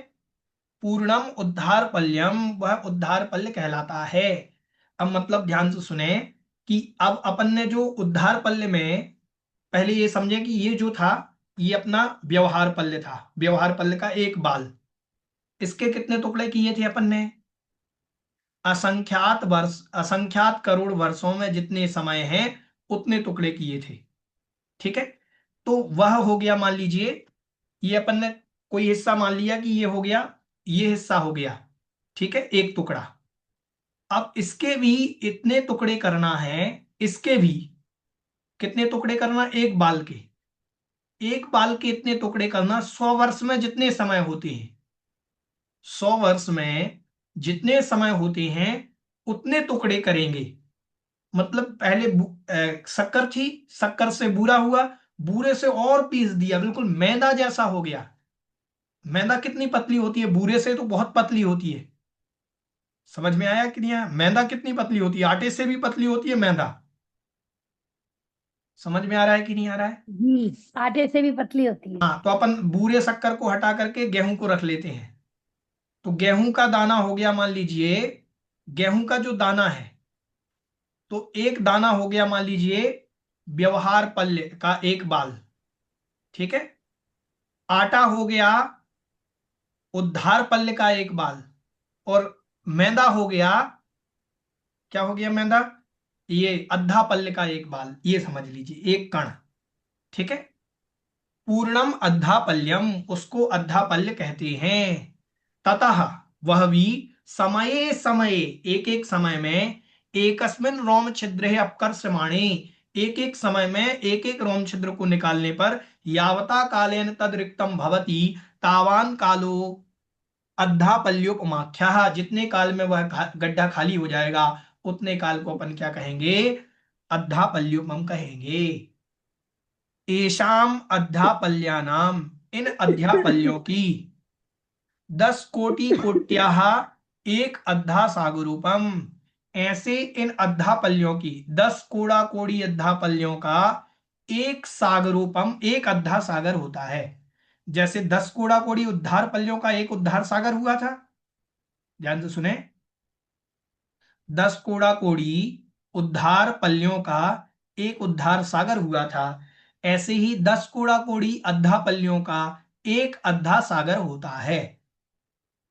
पूर्णम उद्धार पल्यम, वह उद्धार पल्य कहलाता है। अब मतलब ध्यान से सुने कि अब अपन ने जो उद्धार पल्य में, पहले ये समझे कि ये जो था ये अपना व्यवहार पल्य था, व्यवहार पल्य का एक बाल। इसके कितने टुकड़े किए थे अपन ने? असंख्यात वर्ष, असंख्यात करोड़ वर्षों में जितने समय हैं उतने टुकड़े किए थे। ठीक है, तो वह हो गया, मान लीजिए ये अपन ने कोई हिस्सा मान लिया कि ये हो गया, ये हिस्सा हो गया। ठीक है, एक टुकड़ा। अब इसके भी इतने टुकड़े करना है, इसके भी कितने टुकड़े करना? एक बाल के, एक बाल के इतने टुकड़े करना। 100 वर्ष में जितने समय होते हैं, 100 वर्ष में जितने समय होते हैं उतने टुकड़े करेंगे। मतलब पहले शक्कर थी, शक्कर से बूरा हुआ, बूरे से और पीस दिया, बिल्कुल मैदा जैसा हो गया। मैदा कितनी पतली होती है? बूरे से तो बहुत पतली होती है। समझ में आया कि नहीं आया? मैदा कितनी पतली होती है? आटे से भी पतली होती है मैदा। समझ में आ रहा है कि नहीं आ रहा है? आटे से भी पतली होती है। हाँ, तो अपन बूरे शक्कर को हटा करके गेहूं को रख लेते हैं। तो गेहूं का दाना हो गया, मान लीजिए गेहूं का जो दाना है, तो एक दाना हो गया मान लीजिए व्यवहार पल्य का एक बाल। ठीक है, आटा हो गया उद्धार पल्य का एक बाल, और मैदा हो गया, क्या हो गया मैदा? ये अद्धा पल्य का एक बाल, ये समझ लीजिए एक कण। ठीक है, पूर्णम अद्धा पल्यम, उसको अद्धा पल्य कहते हैं। ततः वह भी समये समये, एक एक समय में, एकस्मिन रोम छिद्रे अपकर्षमाणे, एक एक समय में एक एक रोम छिद्र को निकालने पर, यावता कालेन तद रिक्तम भवति तावान कालो अद्धा पल्योपमाख्या, जितने काल में वह गड्ढा खाली हो जाएगा उतने काल को अपन क्या कहेंगे? अद्धा पल्योपम कहेंगे। एशाम अध्यापल्यानाम, इन अध्यापल्यों की 10 कोटि कोट्याः एक अद्धा सागरूपम, ऐसे इन अध्यापल्यों की 10 कोड़ा कोड़ी अध्यापल्यों का एक सागरूपम, एक अद्धा सागर होता है। जैसे 10 कोड़ा कोड़ी उद्धार पल्यों का एक उद्धार सागर हुआ था, ध्यान से सुने, 10 कोड़ा कोड़ी उद्धार पल्यों का एक उद्धार सागर हुआ था, ऐसे ही 10 कोड़ा कोड़ी अद्धा पल्यों का एक अद्धा सागर होता है।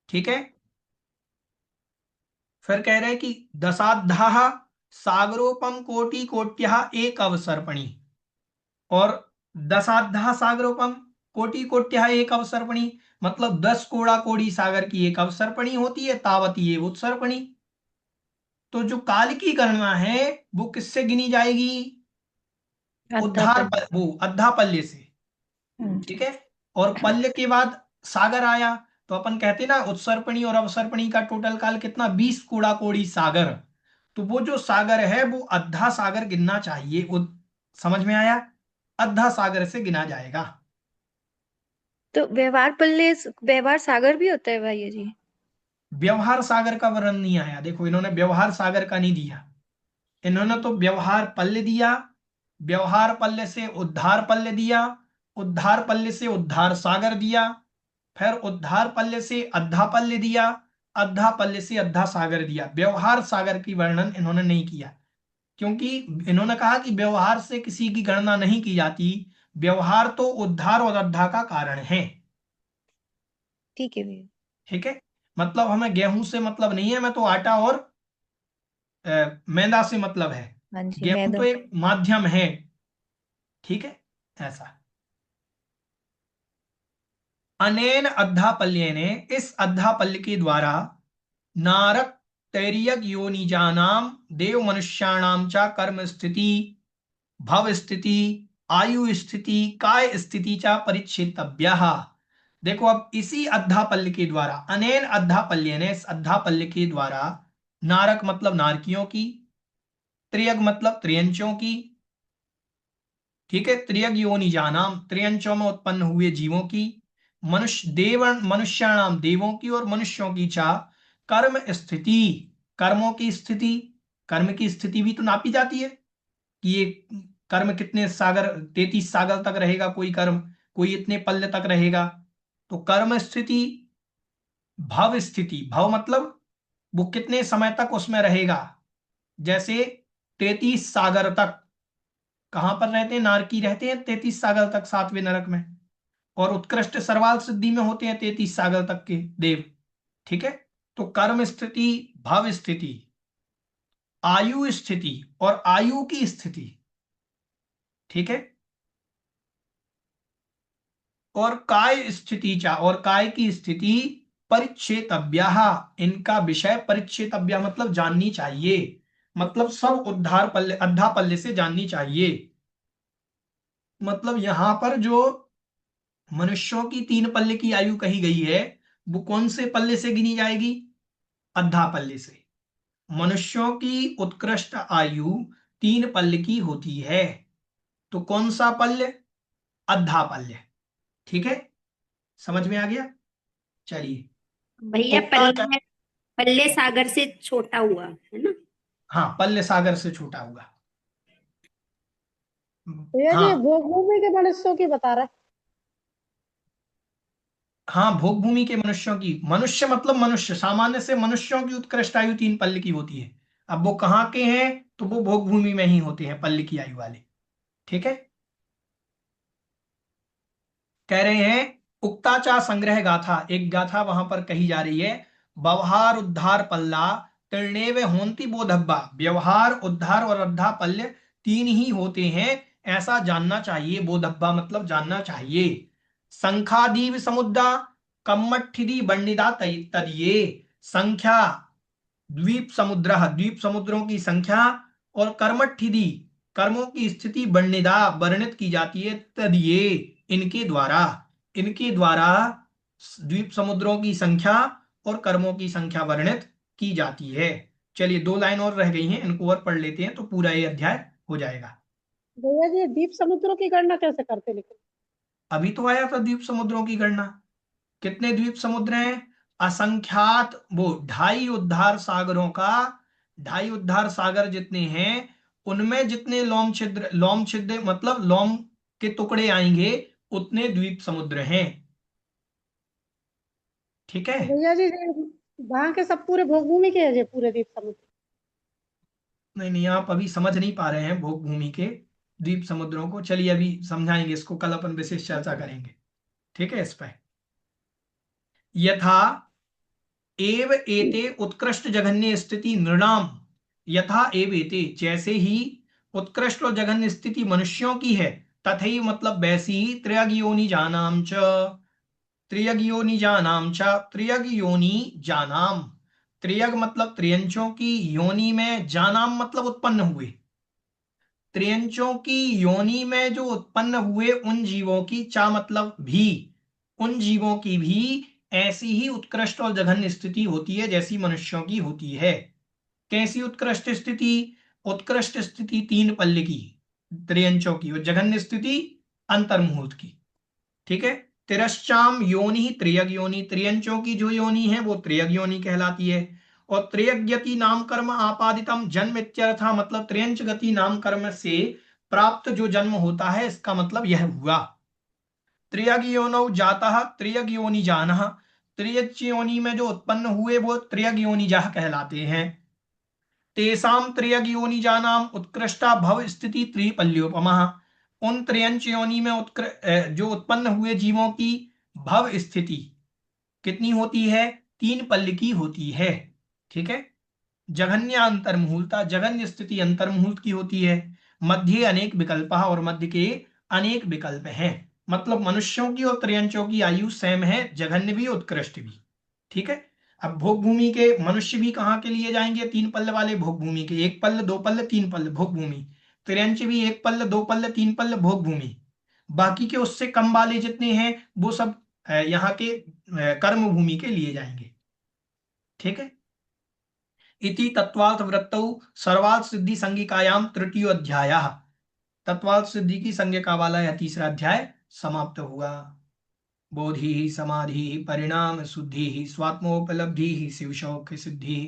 ठीक है, फिर कह रहे हैं कि दशाधा सागरोपम कोटि कोट्या एक अवसर्पणी, और दशाधा सागरोपम कोटि कोट्या एक अवसर्पणी, मतलब 10 कोड़ा कोड़ी सागर की एक अवसर्पणी होती है, तावती ये उत्सर्पणी। तो जो काल की गणना है वो किससे गिनी जाएगी? अद्धा उद्धार पल्ली। वो अद्धा पल्य से। ठीक है, और पल्य के बाद सागर आया, तो अपन कहते ना उत्सर्पणी और अवसर्पणी का टोटल काल कितना? 20 कोड़ा कोड़ी सागर। तो वो जो सागर है वो अद्धा सागर गिनना चाहिए। समझ में आया? अद्धा सागर से गिना जाएगा। तो व्यवहार पल्ले, व्यवहार सागर भी होता है भैया जी? व्यवहार सागर का वर्णन नहीं आया, देखो इन्होंने व्यवहार सागर का नहीं दिया, इन्होंने तो व्यवहार पल्य दिया, व्यवहार पल्य से उद्धार पल्य दिया, उद्धार पल्य से उद्धार सागर दिया, फिर उद्धार पल्य से अद्धा पल्य दिया, अद्धा पल्य से अद्धा सागर दिया। व्यवहार सागर की वर्णन इन्होंने नहीं किया, क्योंकि इन्होंने कहा कि व्यवहार से किसी की गणना नहीं की जाती, व्यवहार तो उद्धार और अद्धा का कारण है। ठीक है भैया। ठीक है, मतलब हमें गेहूं से मतलब नहीं है, हमें तो आटा और मैदा से मतलब है। हाँ जी, गेहूं मैदा। तो एक माध्यम है। ठीक है, ऐसा। अनेन अद्धापल्येने, इस अद्धापल्य के द्वारा, नारक तैरियक योनिजानाम देव मनुष्याणाम चा कर्म स्थिति, भव स्थिति, आयु स्थिति, काय स्थिति चा परिच्छेतव्यः। देखो, अब इसी अद्धापल्य के द्वारा, अनेन अद्धापल्य ने, इस अद्धापल्य के द्वारा, नारक मतलब नारकियों की, त्रियग मतलब त्रियंचों की, ठीक है, त्रियग योनिजानाम त्रियंचों में उत्पन्न हुए जीवों की, मनुष्य देव मनुष्याणाम देवों की, और मनुष्यों की चा कर्म स्थिति, कर्मों की स्थिति। कर्म की स्थिति भी तो नापी जाती है कि ये कर्म कितने सागर, 33 सागर तक रहेगा कोई कर्म, कोई इतने पल्ले तक रहेगा। तो कर्म स्थिति, भव स्थिति, भव मतलब वो कितने समय तक उसमें रहेगा। जैसे 33 सागर तक, कहां पर रहते हैं, नारकी रहते हैं 33 सागर तक 7वें नरक में, और उत्कृष्ट सर्वाल सिद्धि में होते हैं 33 सागर तक के देव। ठीक है, तो कर्म स्थिति, भव स्थिति, आयु स्थिति और आयु की स्थिति, ठीक है, और काय स्थिति चा, और काय की स्थिति, परिच्छेतव्य, इनका विषय परिच्छेतव्य मतलब जाननी चाहिए, मतलब सब उद्धार पल्ले अद्धा पल्ले से जाननी चाहिए। मतलब यहां पर जो मनुष्यों की 3 पल्ले की आयु कही गई है, वो कौन से पल्ले से गिनी जाएगी, अद्धा पल्ले से। मनुष्यों की उत्कृष्ट आयु 3 पल्ले की होती है, तो कौन सा पल्य, अद्धा पल्य। ठीक है, समझ में आ गया। चलिए, भैया उक्ता पल्ले, पल्ले सागर से छोटा हुआ है ना। हाँ, पल्ले सागर से छोटा होगा। भैया जी हाँ भोग भूमि के मनुष्यों की बता रहा है। हाँ, भोग भूमि के मनुष्यों की, मनुष्य मतलब मनुष्य, सामान्य से मनुष्यों की उत्कृष्ट आयु 3 पल्ले की होती है। अब वो कहाँ के हैं, तो वो भोग भूमि में ही होते हैं, पल्ले की आयु वाले। ठीक है, कह रहे हैं उक्ताचा संग्रह गाथा, एक गाथा वहां पर कही जा रही है। व्यवहार उद्धार पल्ला तिर्णेव होंति बोधब्बा, व्यवहार उद्धार और अद्धा पल्य 3 ही होते हैं, ऐसा जानना चाहिए। बोधब्बा मतलब जानना चाहिए। संख्यादीव समुद्रा कम्मठिदी बंडिदा तदिये, संख्या द्वीप समुद्र, द्वीप समुद्रों की संख्या, और कर्मठिदी कर्मों की स्थिति बंडिदा वर्णित की जाती है, तदिये इनके द्वारा, इनके द्वारा द्वीप समुद्रों की संख्या और कर्मों की संख्या वर्णित की जाती है। चलिए, 2 लाइन और रह गई हैं, इनको और पढ़ लेते हैं तो पूरा ये अध्याय हो जाएगा। भैया जी द्वीप समुद्रों की गणना कैसे करते, लेकिन अभी तो आया था द्वीप समुद्रों की गणना। कितने द्वीप समुद्र हैं, असंख्यात, वो 2.5 उद्धार सागरों का, 2.5 उद्धार सागर जितने हैं, उनमें जितने लोम छिद्र मतलब लोम के टुकड़े आएंगे, उतने द्वीप समुद्र हैं। ठीक है, भैया जी वहां के सब पूरे भोग भूमि के हैं जी, पूरे द्वीप समुद्र। नहीं नहीं, आप अभी समझ नहीं पा रहे हैं भोग भूमि के द्वीप समुद्रों को। चलिए, अभी समझाएंगे इसको, कल अपन विशेष चर्चा करेंगे। ठीक है, इस पर यथा एव एते उत्कृष्ट जघन्य स्थिति नृणाम, यथा एव एते जैसे ही उत्कृष्ट और जघन्य स्थिति मनुष्यों की है, तथैव मतलब वैसी ही त्र्यग योनि जानाम च, त्रियग योनि जानाम च, त्रियग योनि जानाम, त्रियग मतलब त्रियंचों की, योनि में जानाम मतलब उत्पन्न हुए, त्रियंचों की योनि में जो उत्पन्न हुए उन जीवों की, चा मतलब भी, उन जीवों की भी ऐसी ही उत्कृष्ट और जघन्य स्थिति होती है जैसी मनुष्यों की होती है। कैसी उत्कृष्ट स्थिति, उत्कृष्ट स्थिति 3 पल्ले की त्रियंचों की, और जघन्य स्थिति अंतर्मुहूर्त की। ठीक है, तिरश्चाम योनि त्रियग योनि, त्रियंचों की जो योनि है वो त्रियग योनि कहलाती है। और त्रियज्ञति नाम कर्म आपादितम जन्म इत्यर्था, मतलब त्रियंच गति नाम कर्म से प्राप्त जो जन्म होता है, इसका मतलब यह हुआ। त्र्यग योनौ जातः त्र्यग योनि जानः, त्र्यच योनि में जो उत्पन्न हुए वो त्र्यग योनिजाः कहलाते हैं। तेसाम त्र्यग योनि जानाम उत्कृष्टा भव स्थिति त्रिपल्योपमः, उन त्र्यंच योनि में जो उत्पन्न हुए जीवों की भव स्थिति कितनी होती है? 3 पल्ल की होती है। ठीक है। जघन्य अंतर्मुहूर्ता, जघन्य स्थिति अंतर्मुहूर्त की होती है। मध्य अनेक विकल्प, और मध्य के अनेक विकल्प हैं। मतलब मनुष्यों की और त्र्यंचों की आयु सेम है, जघन्य भी उत्कृष्ट भी। ठीक है। अब भोग भूमि के मनुष्य भी कहाँ के लिए जाएंगे? 3 पल्ल वाले भोग भूमि के, 1 पल्ल 2 पल्ल 3 पल्ल भोग भूमि। त्र्यंच भी 1 पल्ल 2 पल्ल 3 पल्ल भोग भूमि। बाकी के उससे कम वाले जितने हैं वो सब यहाँ के कर्म भूमि के लिए जाएंगे। ठीक है। इति तत्वार्थ वृत्तौ सर्वार्थ सिद्धि संज्ञिकायाम तृतीयो अध्यायः, तत्वार्थ सिद्धि की संज्ञिका वाला यह तीसरा अध्याय समाप्त हुआ। बोधि समाधि परिणाम शुद्धि स्वात्मोपलब्धि शिवशौक्य सिद्धि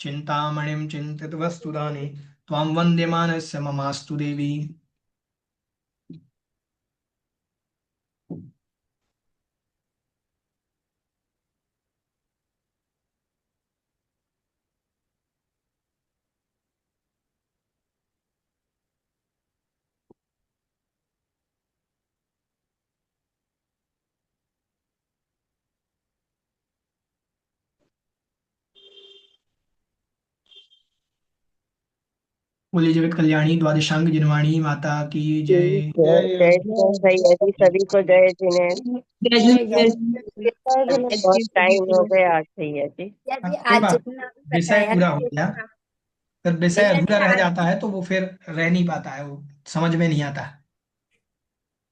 चिंतामणिं चिंतित वस्तुदाने त्वां वन्द्यमानस्य ममास्तु देवी। बोलिए जगत कल्याणी द्वादशांग जिनवाणी माता की जय। जय जिनेन्द्र भैया जी, सभी को जय जिनेन्द्र। बहुत टाइम हो गया आज भैया जी। यदि कोई आज बात, जितना भी विषय बताया पूरा ना हो ये गया। सब फिर विषय भैया जी अधूरा रह आज, जाता है तो वो फिर रह नहीं पाता है, वो समझ में नहीं आता।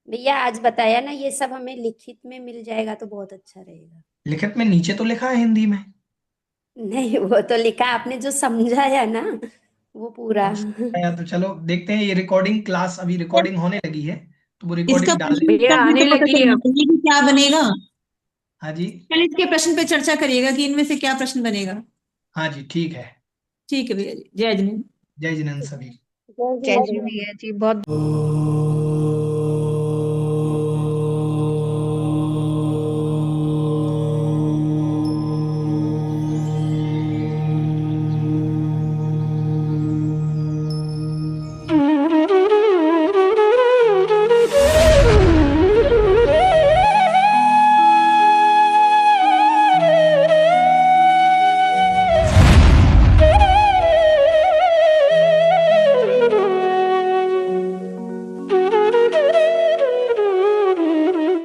भैया आज बताया ना ये सब हमें लिखित में मिल जाएगा तो बहुत अच्छा रहेगा। लिखित में नीचे तो लिखा है हिंदी में। नहीं वो तो लिखा, आपने जो समझाया ना वो पूरा। तो चलो देखते हैं, ये रिकॉर्डिंग क्लास अभी रिकॉर्डिंग होने लगी है तो वो इसका रिकॉर्डिंग डाल प्रश्न देंगे। भैया उत्तर भी आने तो पता लगी है चलना अब। चाहिए कि क्या बनेगा। हाँ जी। कल इसके प्रश्न पे चर्चा करिएगा कि इनमें से क्या प्रश्न बनेगा। हाँ जी ठीक है। ठीक है भैया जी, जय जिनेन्द्र। जय जिनेन्द्र सभी। जय जय जिनेन्द्र। श्री भैया जी, बहुत